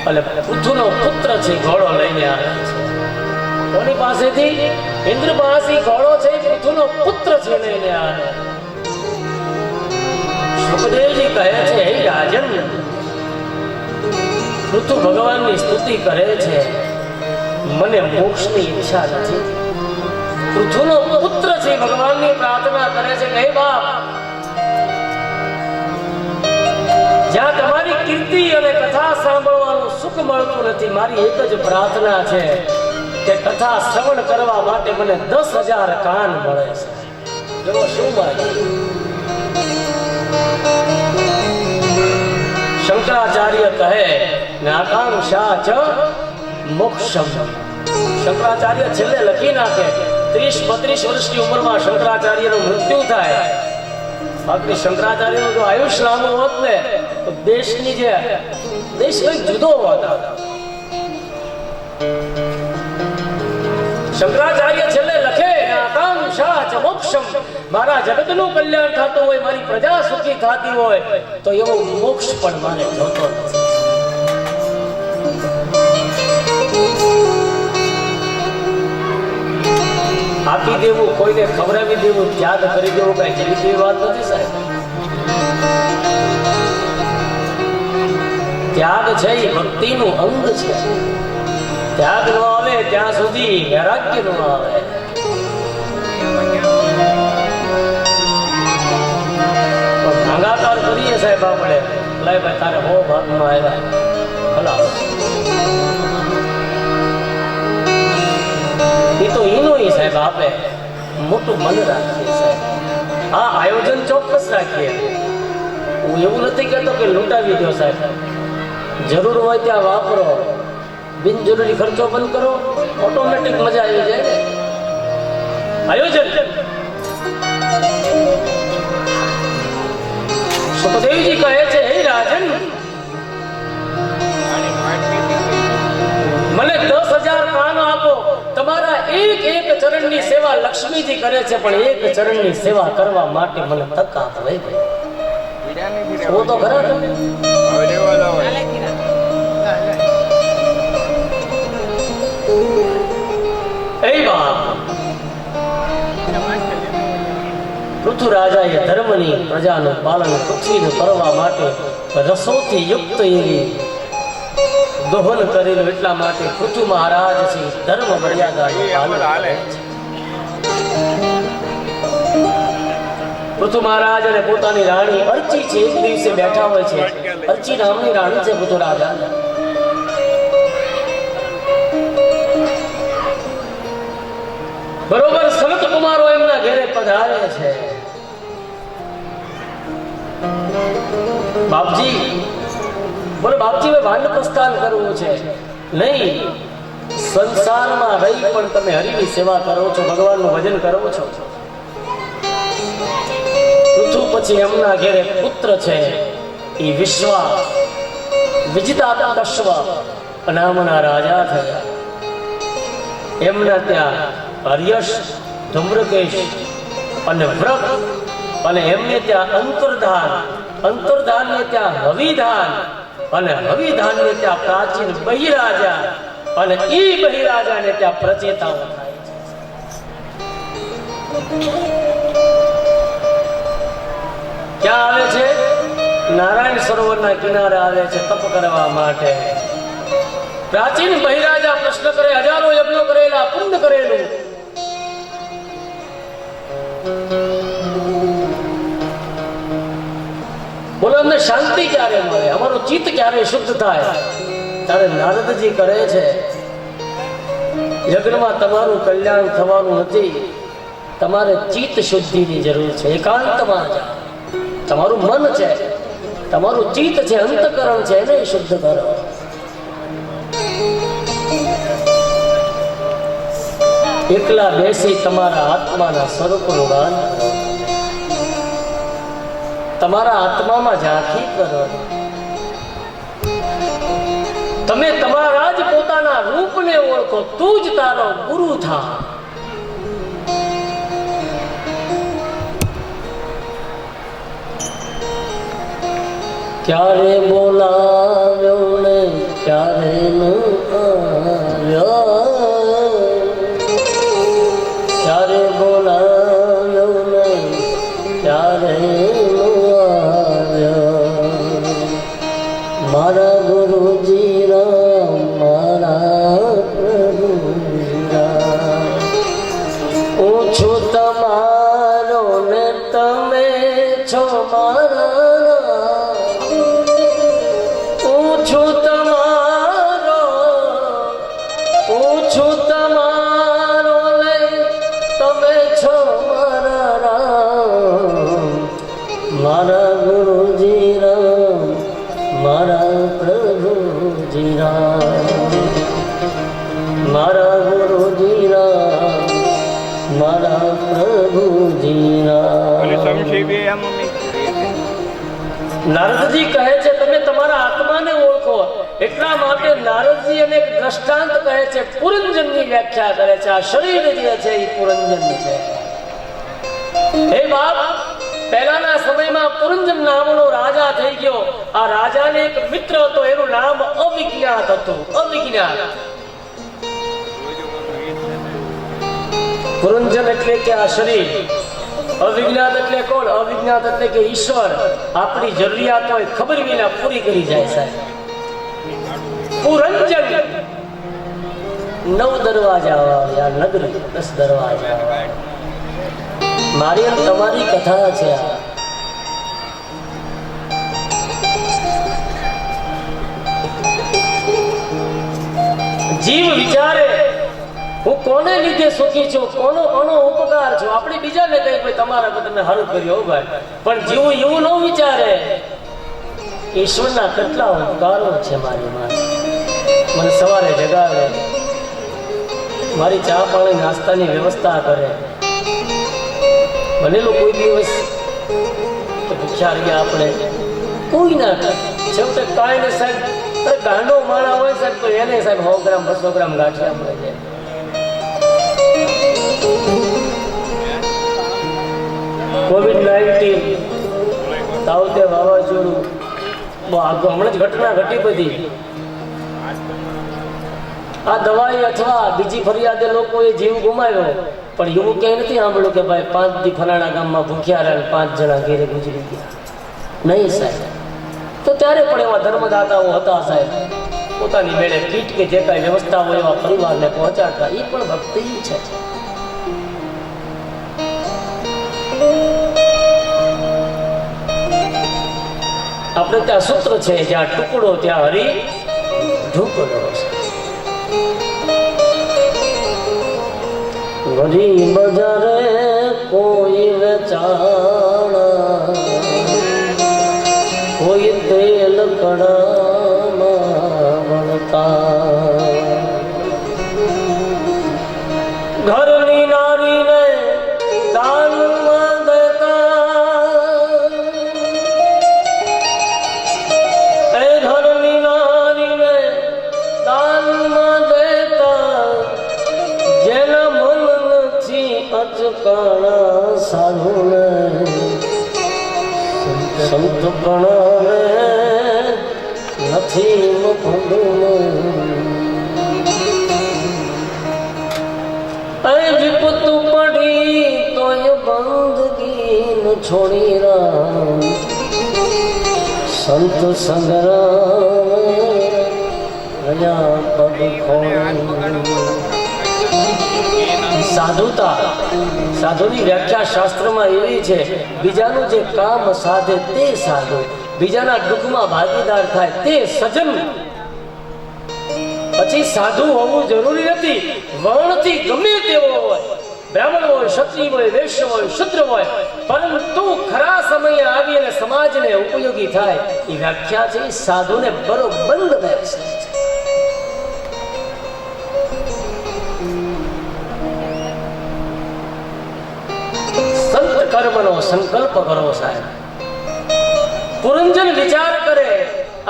અને પૃથુનો પુત્ર છે ઘોડો લઈને આવે છે. કોની પાસેથી? ઇન્દ્ર પાસે ઘોડો છે, પૃથુનો પુત્ર છે લઈને આવે. સુખદેવજી કહે છે, હે રાજન, પૃથુ ભગવાનની સ્તુતિ કરે છે, મને મોક્ષની ઈચ્છા નથી. પૃથુનો પુત્ર છે, ભગવાનની પ્રાર્થના કરે છે કે હે બાપ, જ્યાં તમારી કીર્તિ અને કથા સાંભળવાનું સુખ મળતું નથી, મારી એક જ પ્રાર્થના છે કે કથા શ્રવણ કરવા માટે મને 10,000 કાન મળે છે. જો શું માગે. શંકરાચાર્ય કહે નાકાંક્ષા ચ મોક્ષમ શંકરાચાર્ય છેલ્લે લખી નાખે 30-32 વર્ષની ઉંમરમાં શંકરાચાર્યનું મૃત્યુ થાય. બાકી શંકરાચાર્યનું જો આયુષ્ય લાંબુ હોત ને તો દેશ કંઈક જુદો હોત. શંકરાચાર્ય છેલ્લે લખે આકાંક્ષા ચ મોક્ષમ, મારા જગતનું કલ્યાણ થતું હોય, મારી પ્રજા સુખી થતી હોય તો એવો મોક્ષ પણ મારે જોતો નથી. આપી દેવું, કોઈને ખવડાવી દેવું, ત્યાગ કરી દેવું, કઈ જરી જેવી વાત નથી સાહેબ. ત્યાગ છે એ ભક્તિનું અંગ છે. ત્યાગ ન આવે ત્યાં સુધી વૈરાગ્ય ન આવે. ભાગાકાર કરીએ સાહેબ આપણે, લાય ભાઈ તારે બહુ ભાગમાં આવ્યા ભલા, એ તો એનો સાહેબ આપે. મોટું મન રાખીએ સાહેબ, હા આયોજન ચોક્કસ રાખીએ. હું એવું નથી કહેતો કે લૂંટાવી દો સાહેબ, જરૂર હોય ત્યાં વાપરો, બિનજરૂરી ખર્ચો બંધ કરો, ઓટોમેટિક મજા આવી જાય ને. આયોજન સુખદેવજી કહે છે, હે રાજન, મને 10,000 કાન આપો, તમારા એક એક ચરણની સેવા લક્ષ્મીજી કરે છે, પણ એક ચરણની સેવા કરવા માટે મને તક આપો. હું તો ખરા પૃથ્વીરાજાએ ધર્મની પ્રજાનું પાલન પૃથ્વીને કરવા માટે રસોથી યુક્ત એવી દોહન કરેલું. એટલા માટે પૃથ્વી મહારાજ છે ધર્મ મર્યાદાનું પાલન કરે છે. પૃથ્વી મહારાજ અને પોતાની રાણી અર્ચી છે, એક દિવસે બેઠા હોય છે. અર્ચી નામની રાણી છે પૃથ્વીરાજા. બરોબર સનત કુમારો એમના ઘરે પધારે છે. બાપજી બોલે, બાપજી હવે વાનપ્રસ્થાન કરવું છે. નહીં, સંસારમાં રહી પણ તમે હરિની સેવા કરો છો, ભગવાનનું ભજન કરો છો. પૃથ્વી પછી એમના ઘરે પુત્ર છે, એ વિશ્વા વિજિતાકશ્વ નામના રાજા થયા. એમના ત્યાં હર્યશ, ધૂમ્રકેશ અને વ્રત, અને એમને ત્યાં અંતર્ધાન, અંતર્ધાનને ત્યાં હવિધાન, અને હવિધાનને ત્યાં પ્રાચીન બહિરાજા, અને એ બહિરાજાને ત્યાં પ્રચેતાઓ થાય છે. ક્યાં આવે છે? નારાયણ સરોવરના કિનારે આવે છે તપ કરવા માટે. પ્રાચીન બહિરાજા પ્રશ્ન કરે, હજારો યજ્ઞો કરેલા, પુણ્ય કરેલું, બોલો અમને શાંતિ ક્યારે મળે, અમારું ચિત્ત ક્યારે શુદ્ધ થાય? ત્યારે નારદજી કરે છે, યજ્ઞમાં તમારું કલ્યાણ થવાનું નથી, તમારે ચિત્ત શુદ્ધિની જરૂર છે. એકાંતમાં જાઓ, તમારું મન છે, તમારું ચિત્ત છે, અંતકરણ છે, એને શુદ્ધ કરો. એકલા બેસી તમારા આત્માના સ્વરૂપનું ગાન કરો, તમારા આત્મામાં ઝાંખી કરો. તમે તમારા જ પોતાના રૂપને ઓળખો, તું જ તારો ગુરુ થા. ક્યારે બોલાવ્યો ને ક્યારે ન આવ્યો, ક્યારે બોલાવ્યો ને ક્યારે ન આવ્યો. મારા ગુરુજી રામ, મારા પ્રભુજી રામ, હું છું તમારો ને તમે છો મારા. મારા ગુરુજી રામ, મારા પ્રભુજી રામ, મારા મારા પ્રભુજીના. નારદજી કહે છે તમે તમારા આત્માને ઓળખો. એટલા માટે નારદજી અને એક દ્રષ્ટાંત કહે છે, પુરંજનની વ્યાખ્યા કરે છે. આ શરીર જે છે એ પુરંજન છે. હે બાપ, પહેલાના સમયમાં પુરંજન નામનો રાજા થઈ ગયો. આ રાજાને એક મિત્ર હતો, એનું નામ અવિજ્ઞાત હતું. અવિજ્ઞાત. પુરંજન એટલે કે આ શરીર, અવિજ્ઞાત એટલે કોણ? અવિજ્ઞાત એટલે કે ઈશ્વર આપણી જરૂરિયાત હોય ખબર વિના પૂરી કરી જાય સાહેબ. પુરંજન 9 દરવાજા વાળા નગરી, 10 દરવાજા વાળા. મારી અને તમારી કથા છે આ. જીવ વિચારે હું કોને લીધે સુખી છું, કોનો ઉપકાર છું. આપણે બીજાને કઈ ભાઈ તમારા બધાને સારું કર્યું ભાઈ, પણ જીવ એવું ન વિચારે ઈશ્વરના કેટલા ઉપકારો છે મારી માં. મને સવારે જગાવે, મારી ચા પાણી નાસ્તાની વ્યવસ્થા કરે. બનેલું કોઈ દિવસ ભૂખ્યા રહ્યા આપણે કોઈ ના કરે. છેવટે કાંઈ ને સાહેબ, ગાંડો માણા હોય સાહેબ તો એને સાહેબ 100 ગ્રામ 200 ગ્રામ ગાંઠિયા મળે છે. COVID-19 તાવતે વાવાઝોડું બહુ આગળ હમણાં જ ઘટના ઘટી બધી. આ દવાઈ અથવા બીજી ફરિયાદે લોકોએ જીવ ગુમાવ્યો, પણ એવું ક્યાંય નથી સાંભળ્યું કે ભાઈ 5 દી ફલાણા ગામમાં ભૂખ્યા રહ્યા 5 જણા ઘેરે ગુજરી ગયા. નહીં સાહેબ. તો ત્યારે પણ એવા ધર્મદાતાઓ હતા સાહેબ, પોતાની મેળે કીટ કે જે કાંઈ વ્યવસ્થા હોય એવા પરિવારને પહોંચાડતા. એ પણ ભક્તિ છે. આપણે ત્યાં સૂત્ર છે, જ્યાં ટુકડો ત્યાં હરી ઢુકડો છે. ગરી બજારે કોઈ વેચાણા, કોઈ તેલ કડામાં વળતા. ઘરની નારીને દાનમાં દેતા, એ ઘરની નારીને દાનમાં દેતા, જેના મન નથી અચકાણા સાધુને સંત પ્રણામે નથી વિપતું પડી તોય બંદગી છોડી રામ સંત સંગ્રામ પગ સાધુતા. સાધુની વ્યાખ્યા શાસ્ત્રમાં એવી છે, બીજાનું જે કામ સાધે તે સાધુ, બીજાના દુઃખમાં ભાગીદાર થાય તે સજન. પછી સાધુ હોવું જરૂરી નથી, વર્ણથી ગમે તેવો હોય, બ્રાહ્મણ હોય, ક્ષત્રિય હોય, વૈશ્ય હોય, શુદ્ર હોય, પરંતુ ખરા સમયે આવી અને સમાજને ઉપયોગી થાય એ વ્યાખ્યા છે. સાધુને બરોબંધ બેસે છે. સંત કર્મનો સંકલ્પ કરો સાહેબ. પુરંજન વિચાર કરે.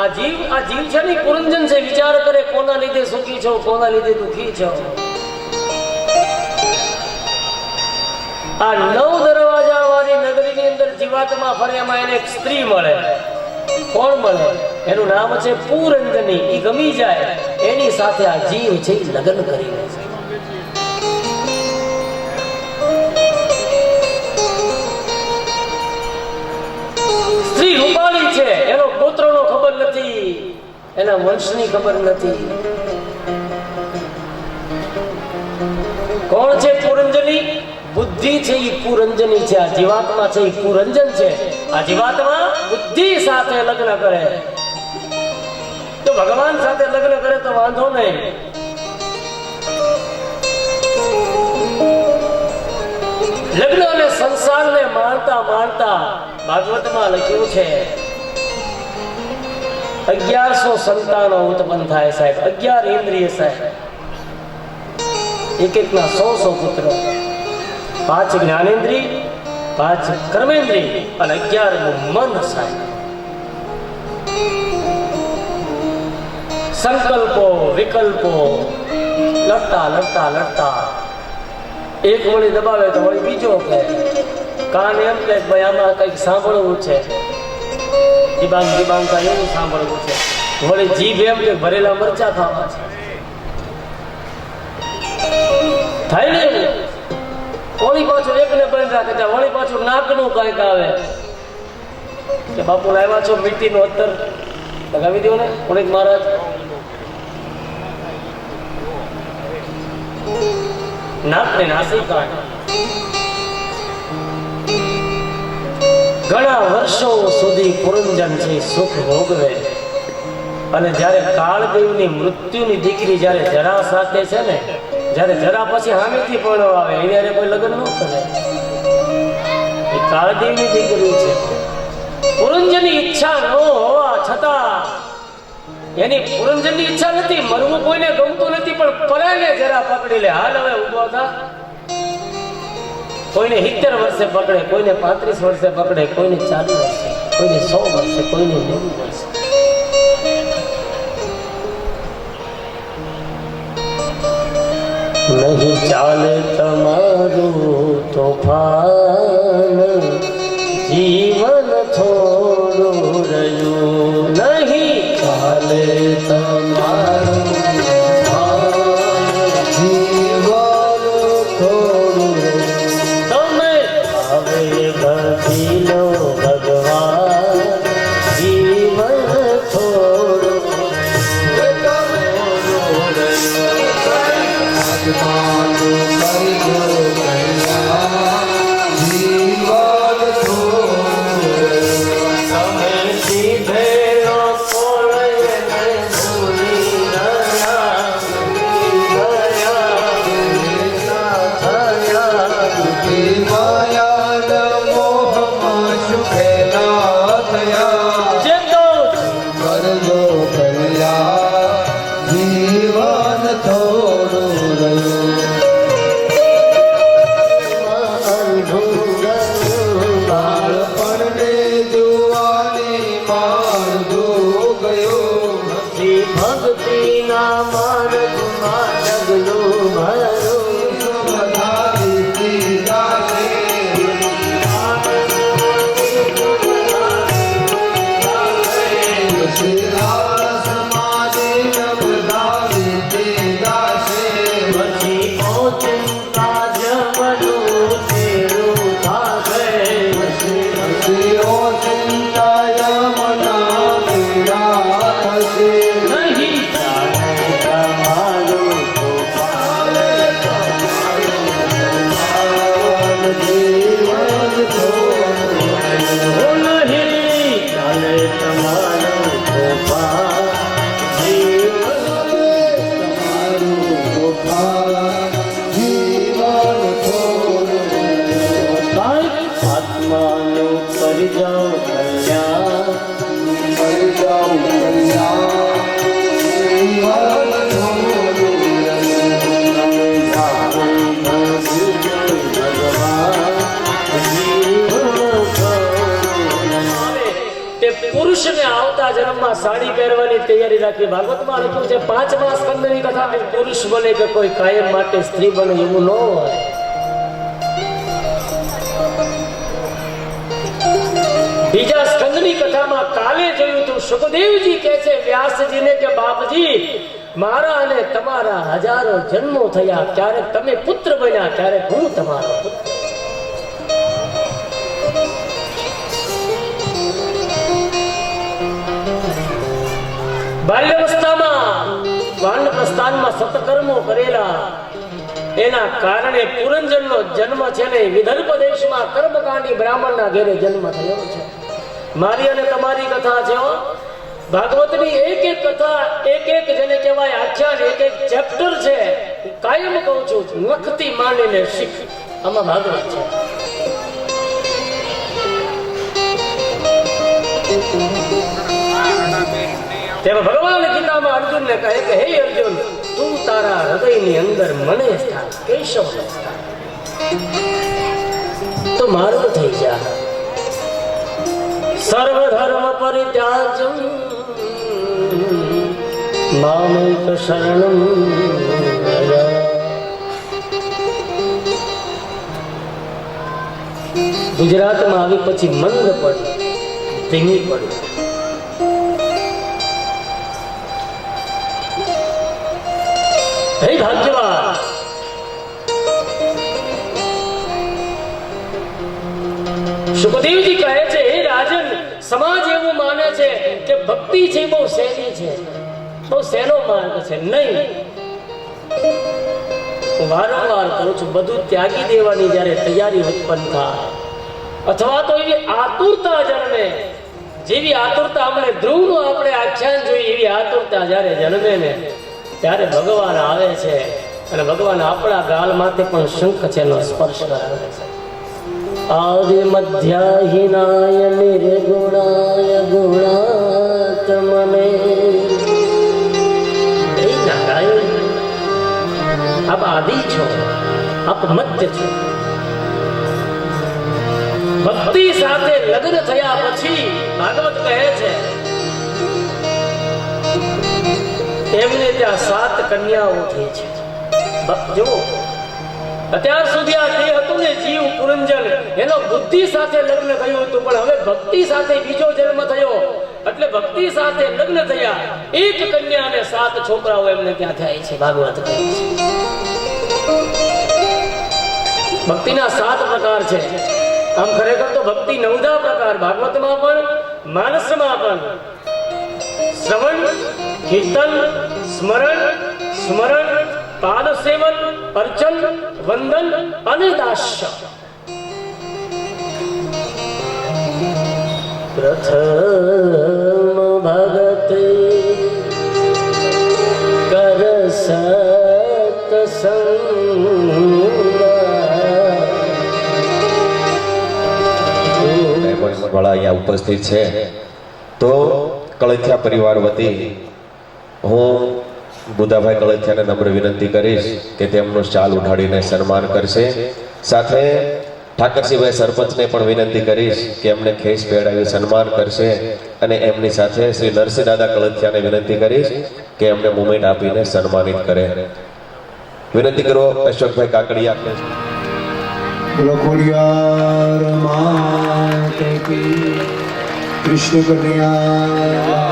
આ જીવ છે ને પુરંજન છે. વિચાર કરે કોના લીધે સુખી છો, કોના લીધે દુઃખી છો. આ 9 દરવાજા વાળી નગરીની અંદર જીવાત્મા ફરે, એમાં એને એક સ્ત્રી મળે. કોણ મળે? એનું નામ છે પુરંજની. એ ગમી જાય, એની સાથે આ જીવ છે લગ્ન કરી લે છે. સ્ત્રી રૂપાળી છે, એનો ગોત્રનો ખબર નથી, એના વંશની ખબર નથી. કોણ છે પુરંજની? બુદ્ધિ છે એ પુરંજની છે. આ જીવાત્મા છે એ પુરંજન છે. આ જીવાત્મા બુદ્ધિ સાથે લગ્ન કરે તો ભગવાન સાથે લગ્ન કરે તો વાંધો નહીં. લગ્ન અને સંસારને માણતા માણતા ભાગવતમાં લખ્યું છે 1100 સંતાનો ઉત્પન્ન થાય સાહેબ. 11 ઇન્દ્રિય સાહેબ, એક એકના 100 પુત્રો. 5 જ્ઞાનેન્દ્રિય, 5 કર્મેન્દ્રિય અને 11મું મન સાહેબ. સંકલ્પો વિકલ્પો લડતા લડતા લડતા એક વળી દબાવે તો વળી બીજો કે કાન એમ કે ભાઈ આમાં કંઈક સાંભળવું છે, દિબાંગ એવું સાંભળવું છે, વળી જીભ એમ કે ભરેલા મરચા ખાવા છે. થાય ને વળી પાછું એકને બંધ રાખે, વળી પાછું નાકનું કંઈક આવે કે બાપુ લાવ્યા છો મીઠીનું અત્તર લગાવી દો ને પુણિત મહારાજ. નાકને નાસિકા ઘણા વર્ષો સુધી પુરંજન છે સુખ ભોગવે અને જ્યારે કાળદેવની મૃત્યુની દીકરી જ્યારે જરા સાથે છે ને, જ્યારે જરા પછી સામેથી પરણવા આવે એને કોઈ લગ્ન ન કરે. એ કાળદેવની દીકરી છે. પુરંજનની ઈચ્છા ન હોવા છતાં એની પુરંજનની ઈચ્છા નથી, મરવું કોઈને ગમતું નથી, પણ પરાને જરા પકડી લે. હાલ હવે ઉભો થા. કોઈને 70 વર્ષે પકડે, કોઈને 35 વર્ષે પકડે, કોઈને 40 વર્ષે, કોઈને 100 વર્ષે, કોઈને 90 વર્ષે. નહીં ચાલે તમારું તોફાન, જીવન થોડું રહ્યું. નહીં ચાલે તમારું જીવન થોડું તમે હવે બધી લો ભગવાન, જીવન થોડું તમે સીધેલો કોળને ભૂલી ગયા, જે તો જીવન થોડું રહ્યું બાળપણને જુવાની માર્ગો ગયો ભક્તિના માર્ગમાં ડગલું ભરું. બધા વીતી જાશે પછી ઓચિંતા જમનું તેરું થાશે. નહીં ચાલે તમારું તોફાન, નહીં ચાલે તમારું તોફાન, આત્માનું કરી જાઓ કલ્યાણ. તે પુરુષને આવતા જન્મમાં સાડી પહેરવાની તૈયારી રાખી. ભાગવતમાં લખ્યું છે 5મા સ્કંદની કથા, પુરુષ બને કે કોઈ કાયમ માટે સ્ત્રી બને એવું ન હોય. બીજા સ્કંદની કથામાં કાલે જોયું તું, સુખદેવજી કહે છે વ્યાસજીને કે બાપજી, મારા અને તમારા હજારો જન્મો થયા, ક્યારેક તમે પુત્ર બન્યા, ક્યારેક હું તમારો પુત્ર. બાલ્યાવસ્થામાં વાનપ્રસ્થાનમાં સત્કર્મો કરેલા એના કારણે પુરંજનનો જન્મ છે ને વિદર્ભ દેશમાં કર્મકાંડી બ્રાહ્મણના ઘેરે જન્મ થયો છે. મારી અને તમારી કથા છે. ભાગવતની એક એક કથા, એક એક જેને કહેવાય આખ્યાન, એક એક ચેપ્ટર છે. કાયમ કહું છું, નખથી માંડીને શીખ, આમાં ભાગવત છે. તેમાં ભગવાન ગીતામાં અર્જુનને કહે કે હે અર્જુન, તું તારા હૃદયની અંદર મને સ્થાન, કેશવને સ્થાન. તો મારું થઈ જા. સર્વધર્મ પરિત્યાજમ મામેક શરણમ વ્રજ. ગુજરાતમાં આવી પછી મંદ પડી, ધીમી પડી. હે ભાગ્યવાન, સુખદેવજી કહે છે, હે રાજન, સમાજ એવું માને છે કે ભક્તિ છે બહુ સહેલી છે, બહુ સહેલો માર્ગ છે. નહીં, હું વારંવાર કરું છું, બધું ત્યાગી દેવાની જ્યારે તૈયારી ઉત્પન્ન થાય અથવા તો એવી આતુરતા જન્મે, જેવી આતુરતા આપણે ધ્રુવનું આપણે આખ્યાન જોઈએ એવી આતુરતા જ્યારે જન્મે ને ત્યારે ભગવાન આવે છે અને ભગવાન આપણા ગાલ માથે પણ શંખ છે એનો સ્પર્શ કરાવે છે. આદિ મધ્યાહીનાય નિર્ગુણાય ગુણાત્મને. હે નારાયણ, આપ આદિ છો, આપ મધ્ય છો. ભક્તિ સાથે લગ્ન થયા પછી ભાગવત કહે છે એમને ત્યાં 7 કન્યાઓ થઈ છે. જો અત્યાર સુધી આ દેહ હતું ને જીવ પુરંજન, એનો બુદ્ધિ સાથે લગ્ન થયું હતું, પણ હવે ભક્તિ સાથે બીજો જન્મ થયો એટલે ભક્તિ સાથે લગ્ન થયા. 1 કન્યા અને 7 છોકરાઓ એમને ત્યાં થાય છે. ભાગવત કહે છે ભક્તિના 7 પ્રકાર છે. આમ ખરેખર તો ભક્તિ 9 પ્રકાર ભાગવતમાં પણ માનસમાં પણ શ્રવણ, કીર્તન, સ્મરણ, સ્મરણ, પાદ સેવન, અર્ચન, વંદન અને દાસ્ય. પ્રથમ ભગતે કર સત્સંગ વાળા અહીંયા ઉપસ્થિત છે, તો કળથિયા પરિવાર વતી હું બુધાભાઈ કળથિયાને નમ્ર વિનંતી કરીશ કે તેમનું શાલ ઉઠાડીને સન્માન કરશે. સાથે ઠાકરસિંહભાઈ સરપંચને પણ વિનંતી કરીશ કે એમને ખેસ પહેરાવી સન્માન કરશે. અને એમની સાથે શ્રી નરસિંહ દાદા કળથિયાને વિનંતી કરીશ કે એમને મુમેન્ટ આપીને સન્માનિત કરે. વિનંતી કરો અશોકભાઈ કાકડિયા. ખોડિયાર માત કી, કૃષ્ણ કન્યા.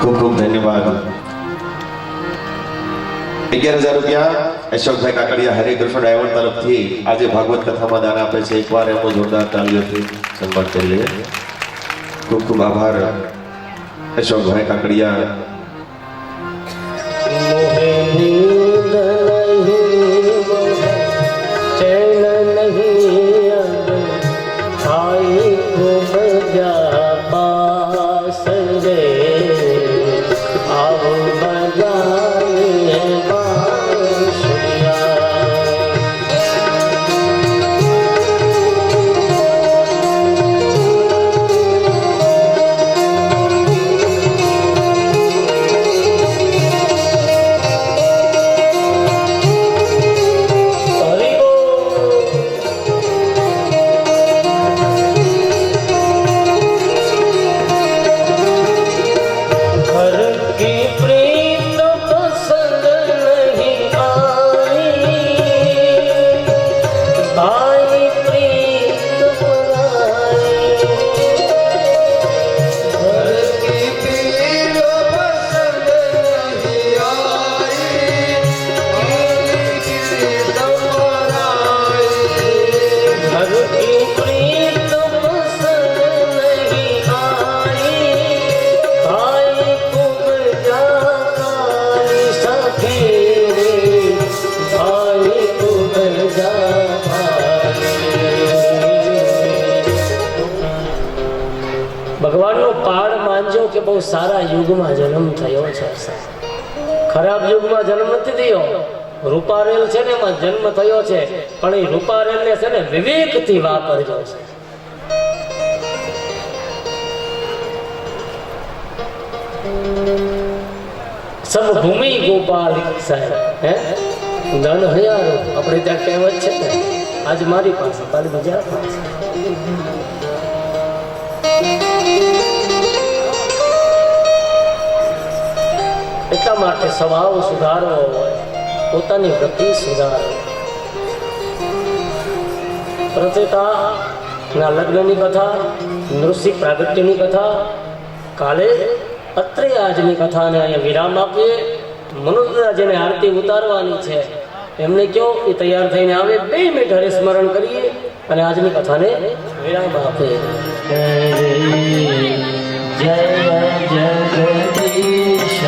ખૂબ ખૂબ ધન્યવાદ. 11,000 રૂપિયા અશોકભાઈ કાકડિયા હરિકૃષ્ણ ડાયમંડ તરફથી આજે ભાગવત કથામાં દાન આપે છે. એકવાર એમનો જોરદાર તાળીઓથી સન્માન કરી લઈએ. ખૂબ ખૂબ આભાર અશોકભાઈ કાકડિયા. ભગવાનનો પાડ માનજો કે બહુ સારા યુગમાં જન્મ થયો છે. ખરાબ યુગમાં જન્મ નથી થયો. રૂપારેલ છે ને એમાં જન્મ થયો છે, પણ એ રૂપારેલને છે ને વિવેકથી વાપરજો છે. સબ ભૂમિ ગોપાલ સાહેબ, હે ધન હયારો આપણે ત્યાં કહેવત છે ને, આજ મારી પાસે કાલે બીજા પાસે. એટલા માટે સ્વભાવ સુધારવો હોય, પોતાની વૃત્તિ સુધારવી. પ્રચેતાના લગ્નની કથા, નૃસિંહ પ્રાગટ્યની કથા, કાલે અત્રે આજની કથાને અહીંયા વિરામ આપીએ. મનોજના જેને આરતી ઉતારવાની છે એમને કહો એ તૈયાર થઈને આવે, 2 મિનિટ હરિસ્મરણ કરીએ અને આજની કથાને વિરામ આપીએ. જય જય જગદીશ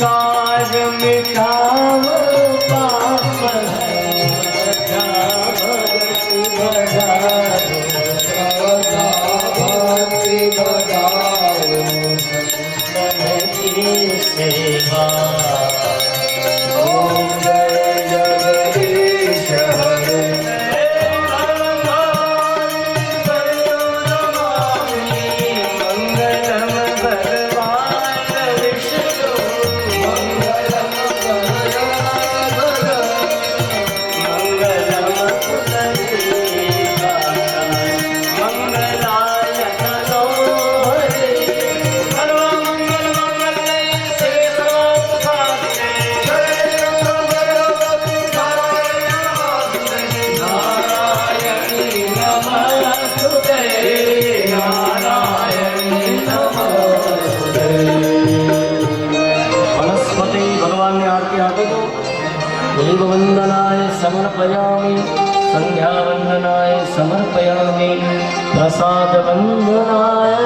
काज मिटाव पाप भक्ति बढ़ाओ की सेवा. ओम जय जगदीश हरे. वंदनाय समर्पयामि, संध्यावंदनाय समर्पयामि, प्रसाद वंदनाय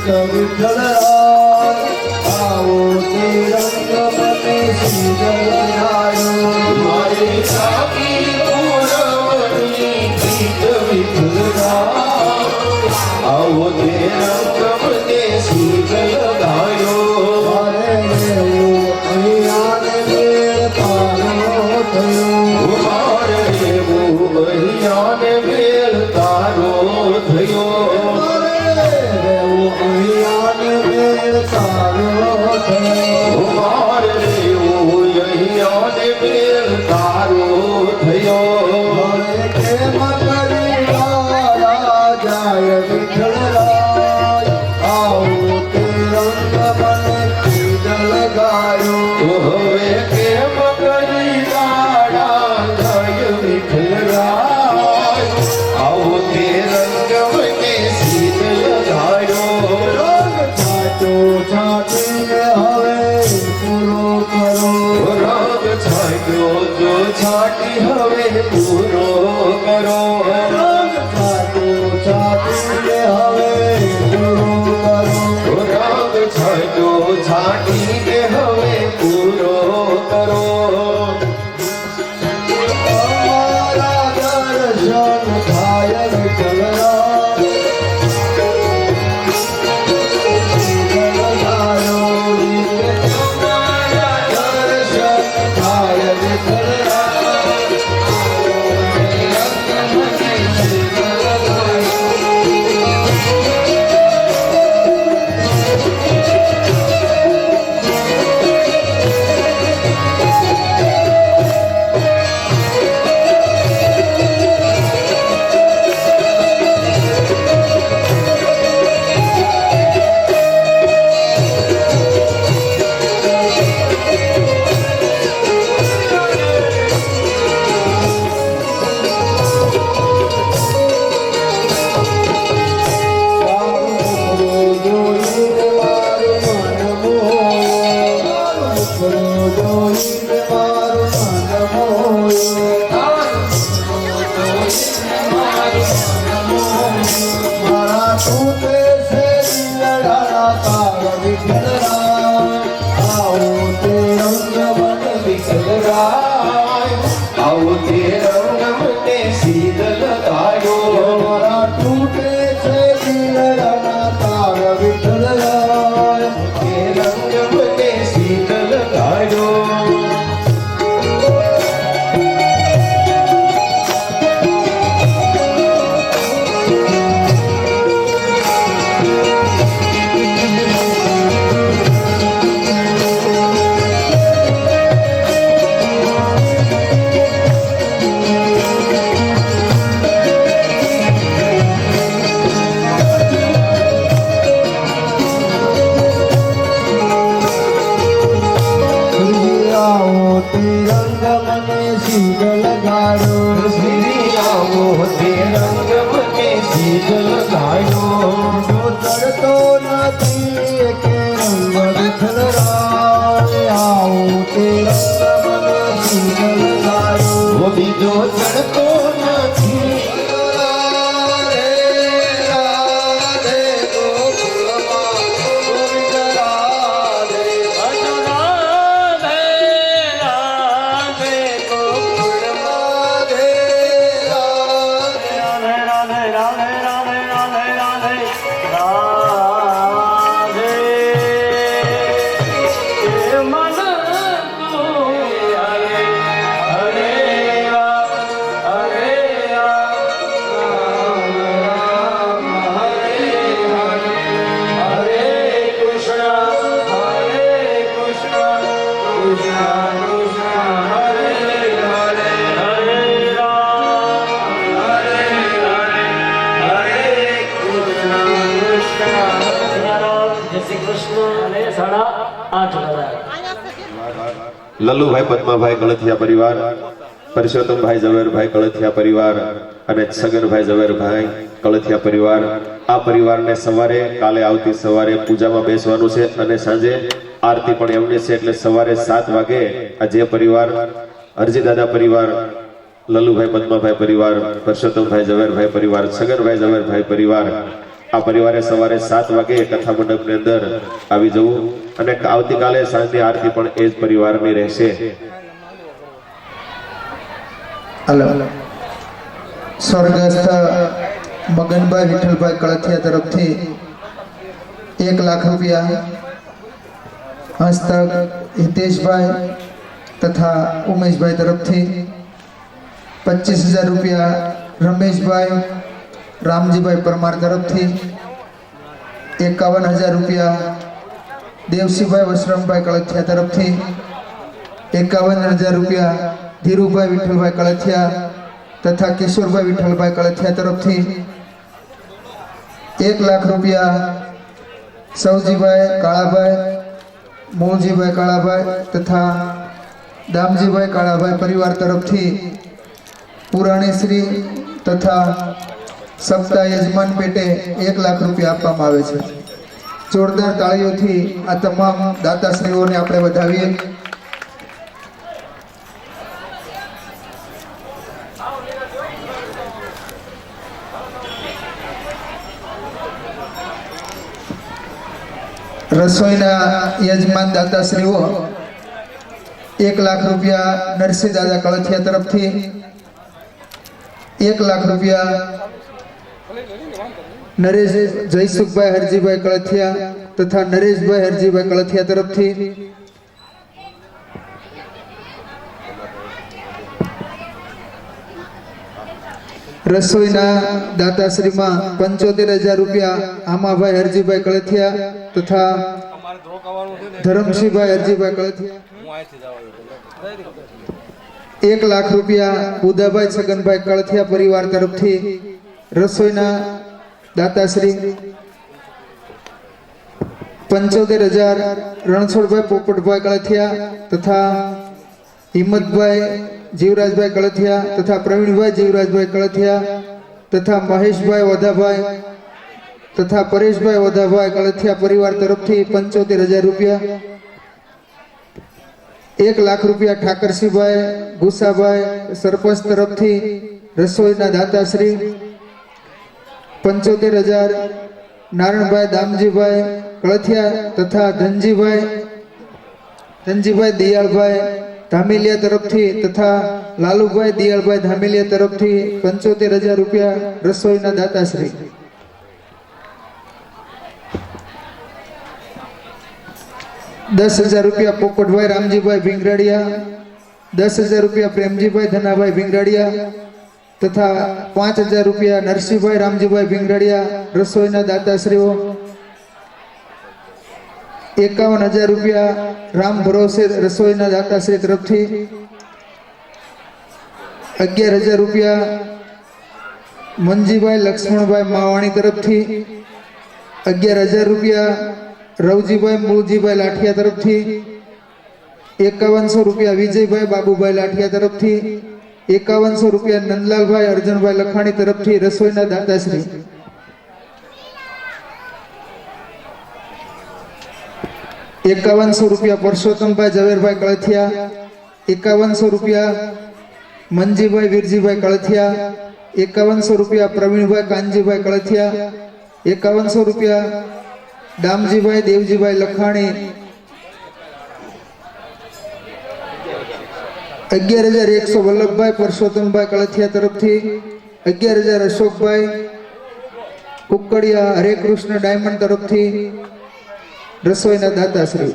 વિઠ્ઠલરાય આવો તે રંગ મને સીધલાયો મારી સાકી પૂરવણી ગીત વિઠ્ઠલરાય આવો તે રંગ મને સીધલાયો મારે રહેવું અહીંયા ને મેળ તારો થયો મારે રહેવું અહીંયા ને મેળ તારો થયો મારે રહેવું અહીંયા ને મેળ તારો થયો કેમ કરી જાય વિઠ્ઠલરાય આવો તે રંગ મને કીધલ ગાયો હવે કેમ કરી જાય વિઠ્ઠલરાય આવો તે રંગ મને સીધલ ગાયો રંગ છાટો છાટીને હવે પૂરો કરો રંગ છાટ્યો જો છાટી હવે પૂરો કરો રંગ છાટો છાટીને હવે પૂરો કરો રંગ છાટ્યો છાટીને હવે પૂરો કરો અમારા દર્શન થાય વિઠ્ઠલરાય આવો તે રંગ મને સીધલ ગાયો મારા તૂટે છે દિલના તાર વિઠ્ઠલરાય તે રંગ મને સીધલ ગાયો રંગ મને સીધલ ગાયો શ્રી આવો તે રંગ મને સીધલ ગાયો જો ચડતો નથી કે રંગ વિઠ્ઠલરાય આવો તે રંગ મને સીધલ ગાયો બીજો ચડતો નથી લલ્લુભાઈ પદ્માભાઈ કળથિયા પરિવાર, પરસોત્તમભાઈ ઝવેરભાઈ કળથિયા પરિવાર અને છગનભાઈ ઝવેરભાઈ કળથિયા પરિવાર. આ પરિવારને સવારે કાલે આવતી સવારે પૂજામાં બેસવાનું છે અને સાંજે આરતી પણ એમની છે. એટલે સવારે 7 વાગે આ જે પરિવાર અરજી દાદા પરિવાર, લલ્લુભાઈ પદ્માભાઈ પરિવાર, પરસોત્તમભાઈ ઝવેરભાઈ પરિવાર, છગનભાઈ ઝવેરભાઈ પરિવાર આ પરિવારે સવારે 7 વાગે કથા મંડપની અંદર આવી જવું અને આવતીકાલે સાંજની આરતી પણ એ જ પરિવારની રહેશે. હલો સ્વર્ગસ્થ મગનભાઈ વિઠ્ઠલભાઈ કળથિયા તરફથી 1 લાખ રૂપિયા, હસ્તક હિતેશભાઈ તથા ઉમેશભાઈ તરફથી 25,000 રૂપિયા, રમેશભાઈ રામજીભાઈ પરમાર તરફથી 51,000 રૂપિયા, દેવસીભાઈ વસરામભાઈ કળથિયા તરફથી 51,000 રૂપિયા, ધીરુભાઈ વિઠ્ઠલભાઈ કળથિયા તથા કિશોરભાઈ વિઠ્ઠલભાઈ કળથિયા તરફથી 1 લાખ રૂપિયા, સૌજીભાઈ કાળાભાઈ, મૂળજીભાઈ કાળાભાઈ તથા દામજીભાઈ કાળાભાઈ પરિવાર તરફથી પુરાણીશ્રી તથા સપ્તાહ યજમાન પેટે 1 લાખ રૂપિયા આપવામાં આવે છે. જોરદાર તાળીઓથી આ તમામ દાતાશ્રીઓને આપણે વધાવીએ. રસોઈના યજમાન દાતાશ્રીઓ 1 લાખ રૂપિયા નરસિંહ દાદા કળથિયા તરફથી, 1 લાખ રૂપિયા નરેશ જયસુખભાઈ હરજીભાઈ કળથિયા તથા નરેશભાઈ હરજીભાઈ કળથિયા તરફથી, રસોઈના દાતાશ્રીમાં 75,000 રૂપિયા આમાભાઈ હરજીભાઈ કળથિયા તથા ધરમસિંહભાઈ હરજીભાઈ કળથિયા, 1 લાખ રૂપિયા ઉદાભાઈ છગનભાઈ કળથિયા પરિવાર તરફથી, રસોઈના દાતાશ્રી 75,000 રણછોડભાઈ પોપટભાઈ કળથિયા તથા હિંમતભાઈ જીવરાજભાઈ કળથિયા તથા પ્રવીણભાઈ જીવરાજભાઈ કળથિયા તથા મહેશભાઈ વધાભાઈ તથા પરેશભાઈ વધાભાઈ કળથિયા પરિવાર તરફથી 75,000 રૂપિયા, 1 લાખ રૂપિયા ઠાકરસિંહભાઈ ગુસાભાઈ સરપંચ તરફથી, રસોઈના દાતાશ્રી 75,000 નારણભાઈ દામજીભાઈ કળથિયા તથા ધનજીભાઈ દિયાળભાઈ ધામેલિયા તરફથી તથા લાલુભાઈ દિયાળભાઈ ધામેલિયા તરફથી 75,000 રૂપિયા, રસોઈના દાતાશ્રી. ₹10,000 રૂપિયા પોપટભાઈ રામજીભાઈ ભીંગરાડિયા, 10,000 રૂપિયા પ્રેમજીભાઈ ધનાભાઈ ભીંગરાડિયા તથા 5,000 રૂપિયા નરસિંહભાઈ રામજીભાઈ ભીંગરાડિયા, રસોઈના દાતાશ્રીઓ. 51,000 રૂપિયા રામ ભરોસે રસોઈના દાતાશ્રી તરફથી, 11,000 રૂપિયા મંજીભાઈ લક્ષ્મણભાઈ માવાણી તરફથી, 11,000 રૂપિયા રવજીભાઈ મૂળજીભાઈ લાઠિયા તરફથી, 5100 રૂપિયા વિજયભાઈ બાબુભાઈ લાઠિયા તરફથી, 5100 રૂપિયા નંદલાલભાઈ અર્જુનભાઈ લખાણી તરફથી, રસોઈના દાતાશ્રી. 5100 રૂપિયા પરસોત્તમભાઈ ઝવેરભાઈ કળથિયા, 5100 રૂપિયા મંજીભાઈ વીરજીભાઈ કળથિયા, 5100 રૂપિયા પ્રવીણભાઈ કાનજીભાઈ કળથિયા, 5100 રૂપિયા દામજીભાઈ દેવજીભાઈ લખાણી, 11,100 વલ્લભભાઈ પરસોત્તમભાઈ કળથિયા તરફથી, 11,000 અશોકભાઈ કુકડિયા હરે કૃષ્ણ ડાયમંડ તરફથી, રસોઈના દાતાશ્રી.